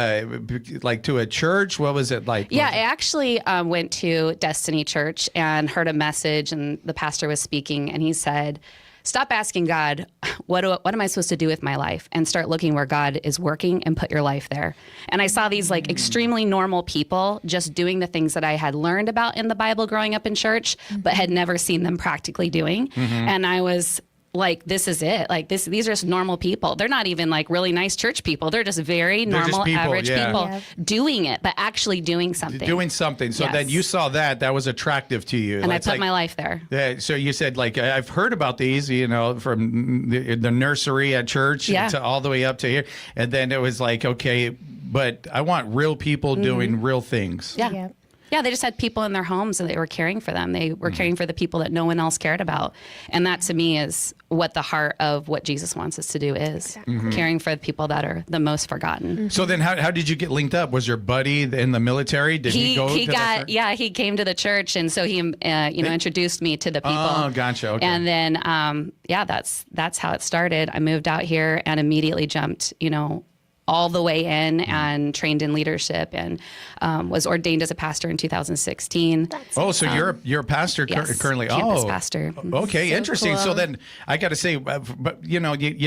like to a church? What was it like? Yeah, I actually went to Destiny Church and heard a message, and the pastor was speaking, and he said, stop asking God, what am I supposed to do with my life? And start looking where God is working and put your life there. And I saw these like extremely normal people just doing the things that I had learned about in the Bible growing up in church, but had never seen them practically doing. And I was like, this is it. Like these are just normal people. They're not even like really nice church people. They're just very normal, people, average yeah. people doing it, but actually doing something. Doing something. So Yes. then you saw that was attractive to you. And I It's put like- my life there. Yeah, so you said, like, I've heard about these, from the nursery at church Yeah. to all the way up to here. And then it was like, okay, but I want real people doing real things. Yeah. Yeah, they just had people in their homes and they were caring for them. They were caring for the people that no one else cared about. And that to me is what the heart of what Jesus wants us to do is caring for the people that are the most forgotten. So then how did you get linked up? Was your buddy in the military? Did he go to that church? He came to the church, and so he introduced me to the people. Oh, gotcha. Okay. And then that's how it started. I moved out here and immediately jumped, all the way in and trained in leadership and was ordained as a pastor in 2016. So you're a pastor yes, currently. Campus pastor. Okay, So interesting. cool. So then I got to say, but you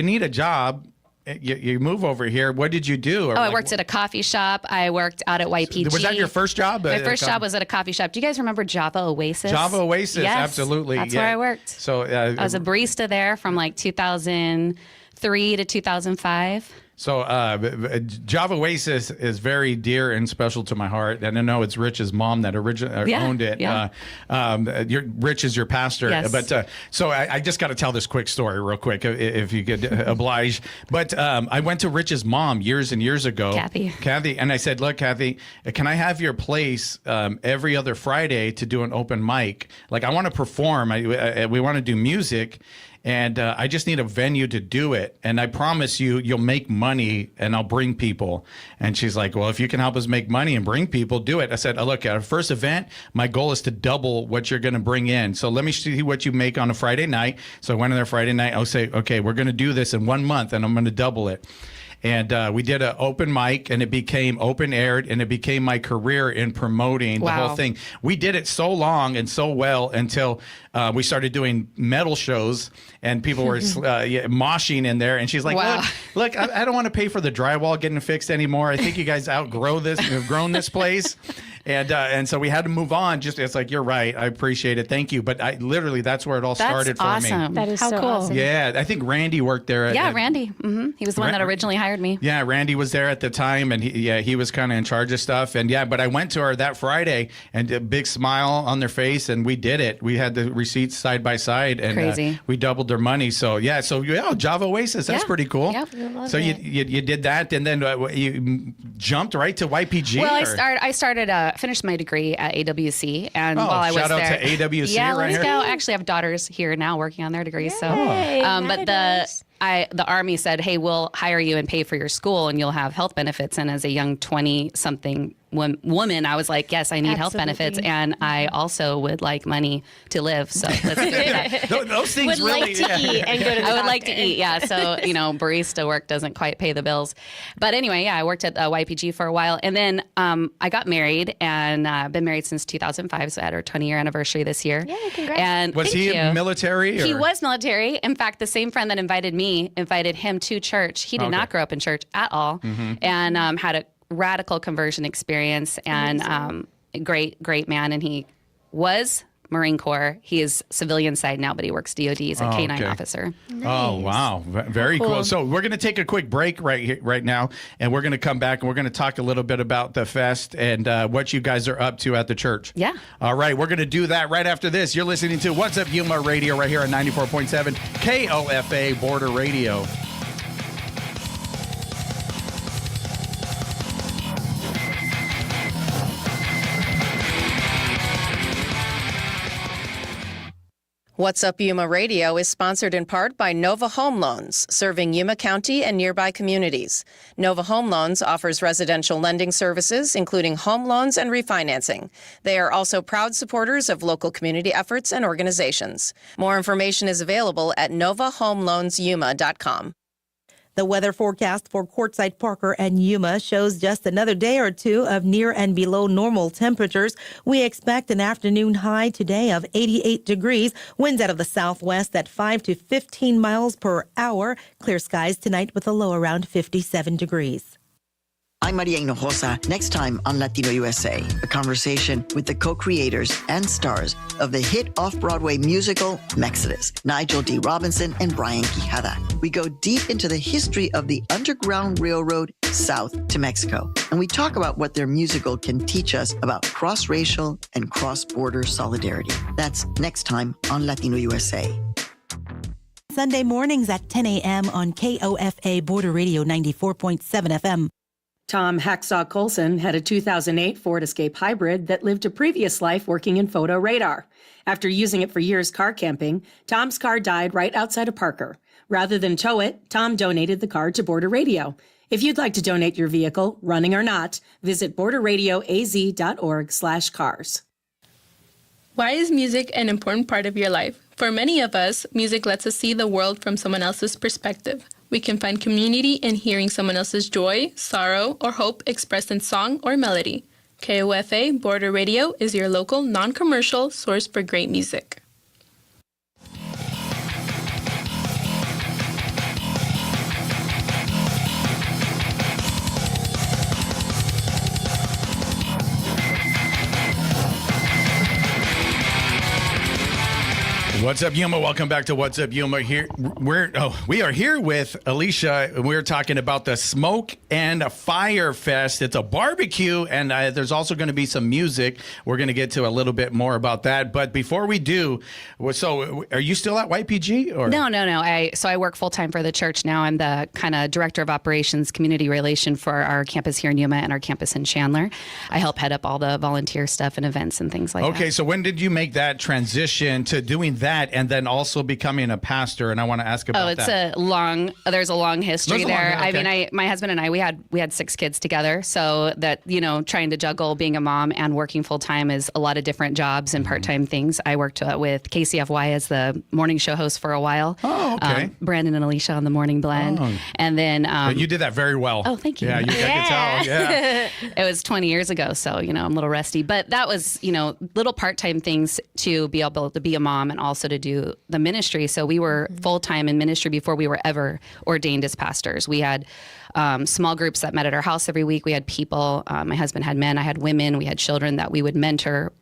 need a job. You move over here. What did you do? I worked at a coffee shop. I worked out at YPG. Was that your first job? My first job was at a coffee shop. Do you guys remember Java Oasis? Java Oasis, Yes, absolutely. That's where I worked. So I was a barista there from like 2003 to 2005. So Java Oasis is very dear and special to my heart. And I know it's Rich's mom that originally owned it. Yeah. Rich is your pastor. Yes. But so I just got to tell this quick story real quick, if you could oblige. But I went to Rich's mom years and years ago. Kathy. And I said, look, Kathy, can I have your place every other Friday to do an open mic? Like, I want to perform. We want to do music. And I just need a venue to do it. And I promise you'll make money and I'll bring people. And she's like, well, if you can help us make money and bring people, do it. I said, look, at our first event, my goal is to double what you're going to bring in. So let me see what you make on a Friday night. So I went in there Friday night. I'll say, okay, we're going to do this in 1 month and I'm going to double it. And we did an open mic, and it became open aired, and it became my career in promoting the whole thing. We did it so long and so well until we started doing metal shows, and people were moshing in there. And she's like, look, I don't want to pay for the drywall getting fixed anymore. I think you guys have grown this place. And so we had to move on. It's like, you're right. I appreciate it. Thank you. But literally, that's where it all started for awesome. me. That is How so cool. awesome. Yeah, I think Randy worked there. Randy. He was the one that originally hired me. Yeah, Randy was there at the time, and he was kind of in charge of stuff. And but I went to her that Friday, and a big smile on their face, and we did it. We had the receipts side by side, and Crazy. We doubled their money. So Java Oasis, that's pretty cool. Yep. So you did that, and then you jumped right to YPG. Well, I finished my degree at AWC, and while I was shout out there, to AWC yeah, right let's here. go. I actually have daughters here now working on their degrees. Yay, But the Army said, hey, we'll hire you and pay for your school and you'll have health benefits. And as a young 20-something woman, I was like, yes, I need health benefits. And I also would like money to live. So let's do that. Those things would like to eat and go to the I would like to doctor. eat, yeah. So, barista work doesn't quite pay the bills. But anyway, I worked at YPG for a while. And then I got married, and I've been married since 2005. So I had our 20-year anniversary this year. Yeah, congrats. And Was he military? Or? He was military. In fact, the same friend that invited me invited him to church. He did not grow up in church at all, and had a radical conversion experience, and great man. And he was Marine Corps. He is civilian side now, but he works DOD. He's a K-9 officer. Oh, wow. Very cool. So we're going to take a quick break right now, and we're going to come back, and we're going to talk a little bit about the fest and what you guys are up to at the church. Yeah. All right. We're going to do that right after this. You're listening to What's Up Yuma Radio right here on 94.7 KOFA Border Radio. What's Up Yuma Radio is sponsored in part by Nova Home Loans, serving Yuma County and nearby communities. Nova Home Loans offers residential lending services, including home loans and refinancing. They are also proud supporters of local community efforts and organizations. More information is available at novahomeloansyuma.com. The weather forecast for Quartzsite, Parker, and Yuma shows just another day or two of near and below normal temperatures. We expect an afternoon high today of 88 degrees, winds out of the southwest at 5 to 15 miles per hour. Clear skies tonight with a low around 57 degrees. I'm Maria Hinojosa. Next time on Latino USA, a conversation with the co-creators and stars of the hit off-Broadway musical Mexodus, Nigel D. Robinson and Brian Quijada. We go deep into the history of the Underground Railroad south to Mexico, and we talk about what their musical can teach us about cross-racial and cross-border solidarity. That's next time on Latino USA. Sunday mornings at 10 a.m. on KOFA Border Radio 94.7 FM. Tom Hacksaw Colson had a 2008 Ford Escape Hybrid that lived a previous life working in photo radar. After using it for years car camping, Tom's car died right outside of Parker. Rather than tow it, Tom donated the car to Border Radio. If you'd like to donate your vehicle, running or not, visit borderradioaz.org/cars. Why is music an important part of your life? For many of us, music lets us see the world from someone else's perspective. We can find community in hearing someone else's joy, sorrow, or hope expressed in song or melody. KOFA Border Radio is your local, non-commercial source for great music. What's up, Yuma? Welcome back to What's Up, Yuma. We are here with Alysia. We're talking about the Smoke and Fire Fest. It's a barbecue, and there's also going to be some music. We're going to get to a little bit more about that. But before we do, so are you still at YPG? Or? No. I work full time for the church now. I'm the kind of director of operations, community relation for our campus here in Yuma and our campus in Chandler. I help head up all the volunteer stuff and events and things like that. Okay, so when did you make that transition to doing that and then also becoming a pastor? And I want to ask about that. There's a long history there. Okay. I mean, my husband and I, we had 6 kids together. So that, trying to juggle being a mom and working full time is a lot of different jobs and part-time things. I worked with KCFY as the morning show host for a while. Oh, okay. Brandon and Alicia on the Morning Blend. Oh. And then... you did that very well. Oh, thank you. Yeah, I can tell. Yeah. It was 20 years ago, so, I'm a little rusty. But that was, little part-time things to be able to be a mom and also to do the ministry. So we were full-time in ministry before we were ever ordained as pastors. We had small groups that met at our house every week. We had people. My husband had men. I had women. We had children that we would mentor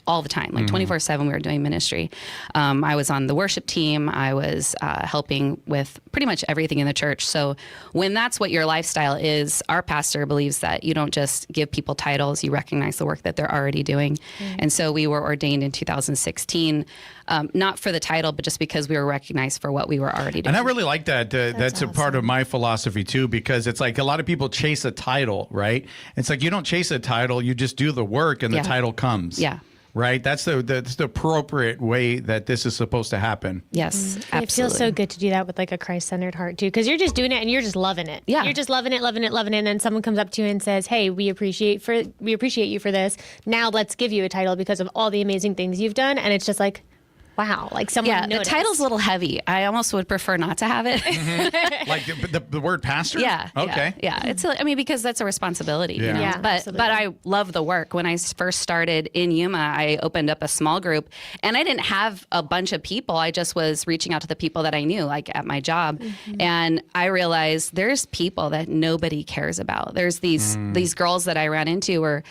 all the time, 24/7 we were doing ministry. I was on the worship team. I was helping with pretty much everything in the church. So when that's what your lifestyle is, our pastor believes that you don't just give people titles, you recognize the work that they're already doing. And so we were ordained in 2016, not for the title, but just because we were recognized for what we were already doing. And I really like that. That's awesome. A part of my philosophy too, because it's like a lot of people chase a title, right? It's like you don't chase a title, you just do the work and the title comes. Yeah. Right? That's the appropriate way that this is supposed to happen. Yes, absolutely. It feels so good to do that with a Christ-centered heart too, because you're just doing it and you're just loving it. Yeah. You're just loving it. And then someone comes up to you and says, hey, we appreciate you for this. Now let's give you a title because of all the amazing things you've done. And it's just like, wow, like someone Yeah, noticed. the title's a little heavy. I almost would prefer not to have it. Like the word pastor? Yeah. Okay. Yeah. It's because that's a responsibility. Yeah. You know? Yeah, but I love the work. When I first started in Yuma, I opened up a small group, and I didn't have a bunch of people. I just was reaching out to the people that I knew, like at my job, and I realized there's people that nobody cares about. There's these girls that I ran into were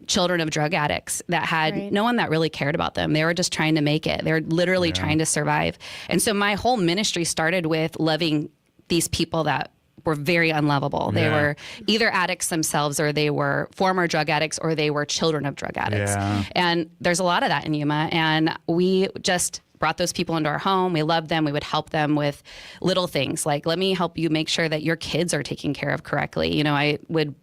children of drug addicts that had no one that really cared about them. They were just trying to make it. They were literally trying to survive. And so my whole ministry started with loving these people that were very unlovable. They were either addicts themselves, or they were former drug addicts, or they were children of drug addicts. Yeah. And there's a lot of that in Yuma. And we just brought those people into our home. We loved them. We would help them with little things like, let me help you make sure that your kids are taken care of correctly. You know, I would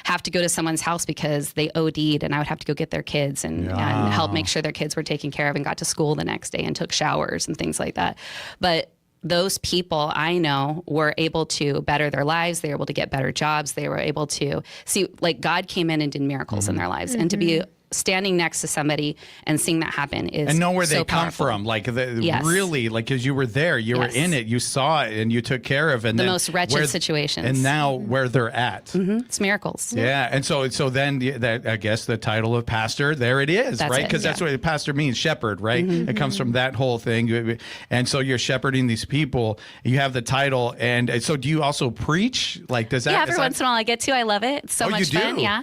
have to go to someone's house because they OD'd, and I would have to go get their kids and help make sure their kids were taken care of and got to school the next day and took showers and things like that. But those people I know were able to better their lives. They were able to get better jobs. They were able to see, like, God came in and did miracles in their lives. And to be standing next to somebody and seeing that happen is and know where so they come powerful. from, like Yes. really, like because you were there, you were in it, you saw it, and you took care of, and The then most wretched situations. and now where they're at. It's miracles. Yeah, and so then that, I guess the title of pastor, there it is, That's right? it, Because that's what pastor means, shepherd, right? It comes from that whole thing, and so you're shepherding these people. You have the title, and so do you also preach? Like, does that? Yeah, every once in a while I get to. I love it. It's so Oh, much you fun. do? Yeah,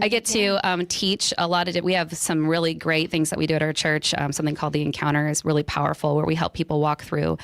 I get to teach a lot of. We have some really great things that we do at our church. Something called the Encounter is really powerful, where we help people walk through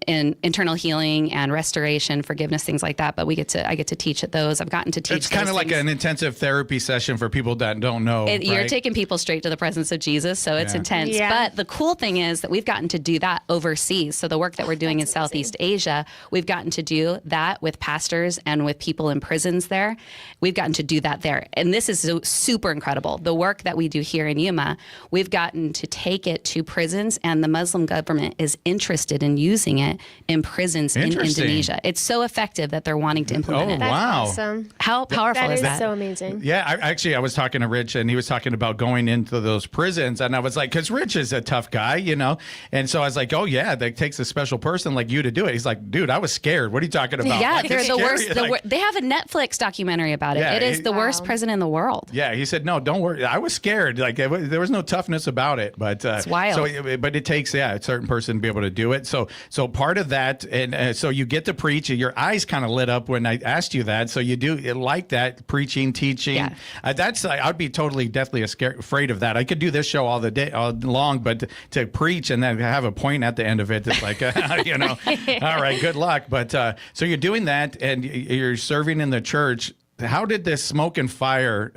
in internal healing and restoration, forgiveness, things like that. But I get to teach at those. I've gotten to teach. It's kind of like an intensive therapy session for people that don't know. You're right? taking people straight to the presence of Jesus, so it's intense. Yeah. But the cool thing is that we've gotten to do that overseas. So the work that we're doing in Southeast Asia, we've gotten to do that with pastors and with people in prisons there. We've gotten to do that there. And this is super incredible. The work that we do here in Yuma, we've gotten to take it to prisons, and the Muslim government is interested in using it in prisons in Interesting. Indonesia. It's so effective that they're wanting to implement it. That's wow. awesome. How powerful That is is that? so amazing. Yeah, I was talking to Rich, and he was talking about going into those prisons, and I was like, because Rich is a tough guy, you know, and so I was like, oh yeah, that takes a special person like you to do it. He's like, dude, I was scared. What are you talking about? Yeah, Like, they're it's the scary. worst. They have a Netflix documentary about it. Yeah, It is the worst prison in the world. Yeah, he said, no, don't worry. I was scared. Like there was no toughness about it, but It's wild. So, but it takes a certain person to be able to do it. So part of that, and so you get to preach. Your eyes kind of lit up when I asked you that. So you like that preaching, teaching. Yeah. That's I'd be definitely afraid of that. I could do this show all long, but to preach and then have a point at the end of it, it's like you know, all right, good luck. But so you're doing that, and you're serving in the church. How did this Smoke and Fire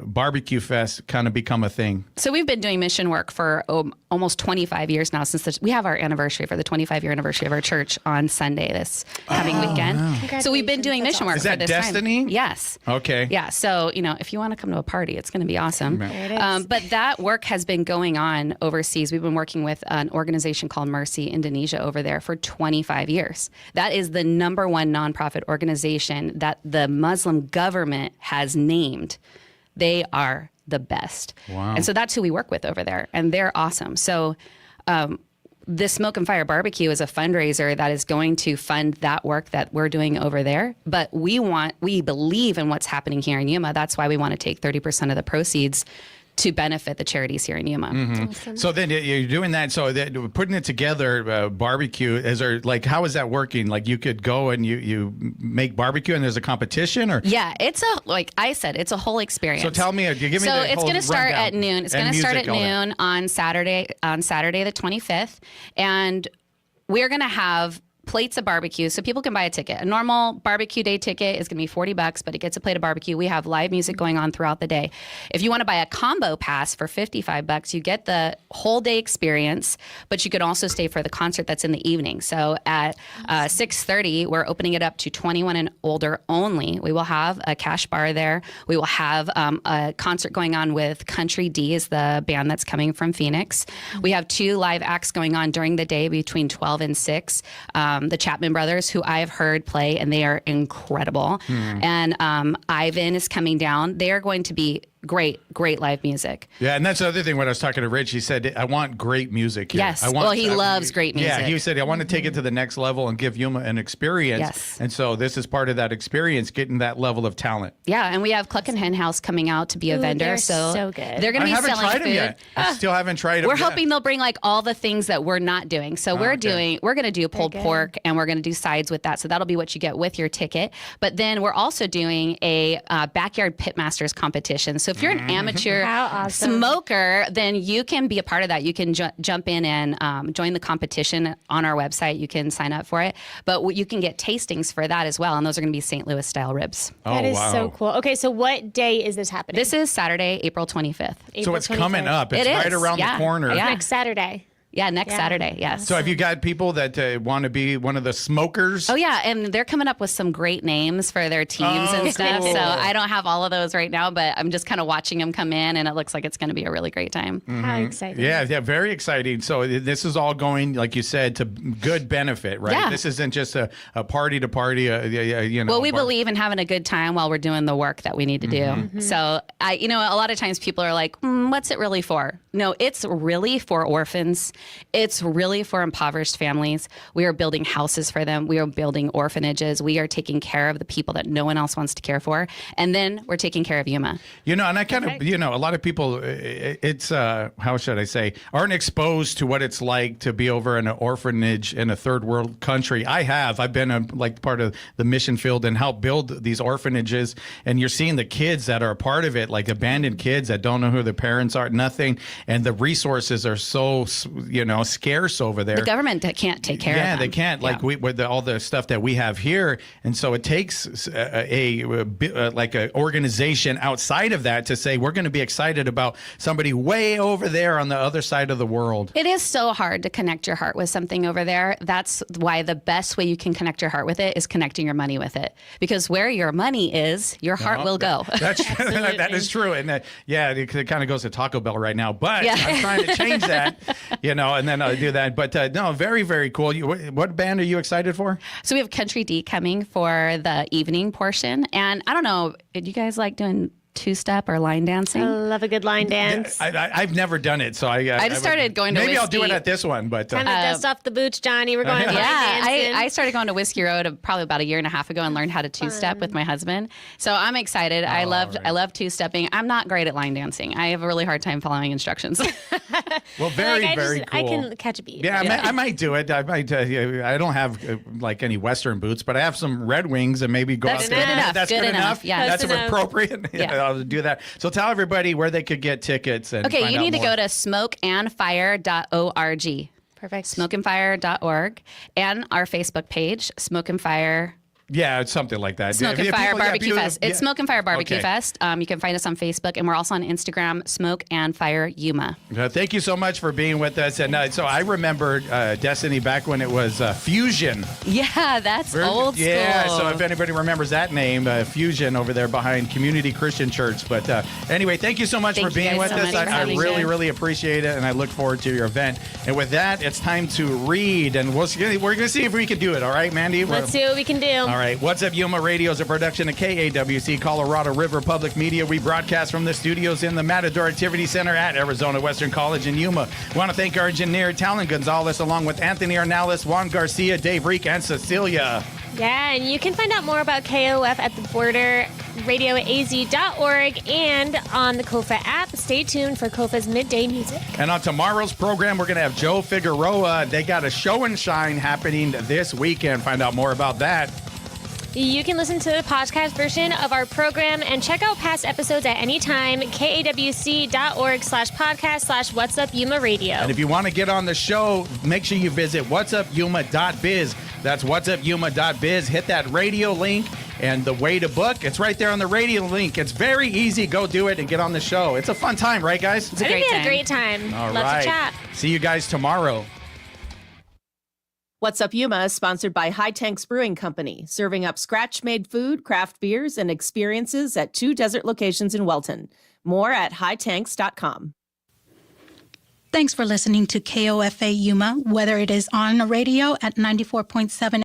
barbecue fest kind of become a thing? So we've been doing mission work for almost 25 years now. We have our anniversary for the 25-year anniversary of our church on Sunday this coming weekend. Wow. So we've been doing mission work Is for that this Destiny? time. Yes. Okay. Yeah. So, you know, if you want to come to a party, it's going to be awesome. There it is. But that work has been going on overseas. We've been working with an organization called Mercy Indonesia over there for 25 years. That is the number one nonprofit organization that the Muslim government has named. They are the best. Wow. And so that's who we work with over there, and they're awesome. So this Smoke and Fire Barbecue is a fundraiser that is going to fund that work that we're doing over there. But we believe in what's happening here in Yuma. That's why we want to take 30% of the proceeds to benefit the charities here in Yuma. Awesome. So then you're doing that. So putting it together, barbecue. Is there how is that working? Like you could go and you make barbecue, and there's a competition, or Yeah, it's like I said, it's a whole experience. so tell me, give me So the it's whole going to start rundown. at noon. It's And going to start music, at all that. noon on Saturday the 25th, and we're going to have plates of barbecue, so people can buy a ticket. A normal barbecue day ticket is going to be $40, but it gets a plate of barbecue. We have live music going on throughout the day. If you want to buy a combo pass for $55, you get the whole day experience, but you can also stay for the concert that's in the evening. So at 6:30, we're opening it up to 21 and older only. We will have a cash bar there. We will have a concert going on with Country D, is the band that's coming from Phoenix. We have 2 live acts going on during the day between 12 and 6. The Chapman Brothers, who I have heard play, and they are incredible. And Ivan is coming down. They are going to be great live music. Yeah, and that's the other thing when I was talking to Rich, he said, I want great music here. Yes. I want, Well, he loves great music. Yeah, he said, I want to take it to the next level and give Yuma an experience. Yes. And so this is part of that experience, getting that level of talent. Yeah, and we have Cluck and Hen House coming out to be a vendor. They're so good. They're going to be selling I haven't tried food. them yet. I still haven't tried them We're yet. hoping they'll bring like all the things that we're not doing. So we're going to do pulled pork, and we're going to do sides with that. So that'll be what you get with your ticket. But then we're also doing a backyard pitmasters competition. So if you're an amateur smoker, then you can be a part of that. You can jump in and join the competition on our website. You can sign up for it. But you can get tastings for that as well. And those are going to be St. Louis style ribs. That is so cool. Okay, so what day is this happening? This is Saturday, April 25th. So it's coming up. It's right around the corner. Yeah. Next Saturday. Yeah, next Saturday, yes. So have you got people that want to be one of the smokers? Oh, yeah, and they're coming up with some great names for their teams and stuff. Cool. So I don't have all of those right now, but I'm just kind of watching them come in, and it looks like it's going to be a really great time. How exciting. Yeah, very exciting. So this is all going, like you said, to good benefit, right? Yeah. This isn't just a party to party, you know. Well, we believe in having a good time while we're doing the work that we need to do. So, a lot of times people are like, what's it really for? No, it's really for orphans. It's really for impoverished families. We are building houses for them. We are building orphanages. We are taking care of the people that no one else wants to care for. And then we're taking care of Yuma. You know, and I kind of, a lot of people, it's, how should I say, aren't exposed to what it's like to be over in an orphanage in a third world country. I've been part of the mission field and helped build these orphanages. And you're seeing the kids that are a part of it, like abandoned kids that don't know who their parents are, nothing. And the resources are so, scarce over there. The government can't take care of them. Yeah, they can't. Like with all the stuff that we have here, and so it takes a organization outside of that to say we're going to be excited about somebody way over there on the other side of the world. It is so hard to connect your heart with something over there. That's why the best way you can connect your heart with it is connecting your money with it. Because where your money is, your heart will go. That is true. And it kind of goes to Taco Bell right now. But I'm trying to change that, and then I'll do that. But no, very, very cool. What band are you excited for? So we have Country D coming for the evening portion. And I don't know, do you guys like doing two-step or line dancing? I love a good line dance. I've never done it, so I just started going to maybe Whiskey. I'll do it at this one, but Time to dust off the boots, Johnny. We're going line dancing. I started going to Whiskey Road probably about a year and a half ago and learned how to two-step with my husband. So I'm excited. I love two-stepping. I'm not great at line dancing. I have a really hard time following instructions. Well, very cool. I can catch a beat. Yeah, I might do it. I might. I don't have any Western boots, but I have some Red Wings and maybe go That's out there. good enough. That's Good good enough. Yeah. That's Close enough. appropriate. Yeah. I'll do that. So tell everybody where they could get tickets. And Okay, find you out need to more. go to smokeandfire.org. Perfect. Smokeandfire.org and our Facebook page, Smoke and Fire. Yeah, it's something like that. Smoke and Fire Barbecue Fest. It's Smoke and Fire Barbecue Okay. Fest. You can find us on Facebook, and we're also on Instagram, Smoke and Fire Yuma. Thank you so much for being with us. And so I remember Destiny back when it was Fusion. Yeah, that's old school. Yeah, so if anybody remembers that name, Fusion over there behind Community Christian Church. But anyway, thank you so much Thank for you being guys with so us. much for I having really, me. really appreciate it, and I look forward to your event. And with that, it's time to read, and we're going to see if we can do it. All right, Mandy? Let's see what we can do. All right. What's Up Yuma Radio is a production of KAWC, Colorado River Public Media. We broadcast from the studios in the Matador Activity Center at Arizona Western College in Yuma. We want to thank our engineer, Talon Gonzalez, along with Anthony Arnales, Juan Garcia, Dave Reek, and Cecilia. Yeah, and you can find out more about KOF at the borderradioaz.org and on the KOFA app. Stay tuned for KOFA's midday music. And on tomorrow's program, we're going to have Joe Figueroa. They got a show and shine happening this weekend. Find out more about that. You can listen to the podcast version of our program and check out past episodes at any time, kawc.org/podcast/What's Up Yuma Radio. And if you want to get on the show, make sure you visit whatsupyuma.biz. That's whatsupyuma.biz. Hit that radio link and the way to book. It's right there on the radio link. It's very easy. Go do it and get on the show. It's a fun time, right, guys? I think we had a great time. All Love right. to chat. See you guys tomorrow. What's Up Yuma is sponsored by High Tanks Brewing Company, serving up scratch-made food, craft beers, and experiences at 2 desert locations in Welton. More at hightanks.com. Thanks for listening to KOFA Yuma, whether it is on the radio at 94.7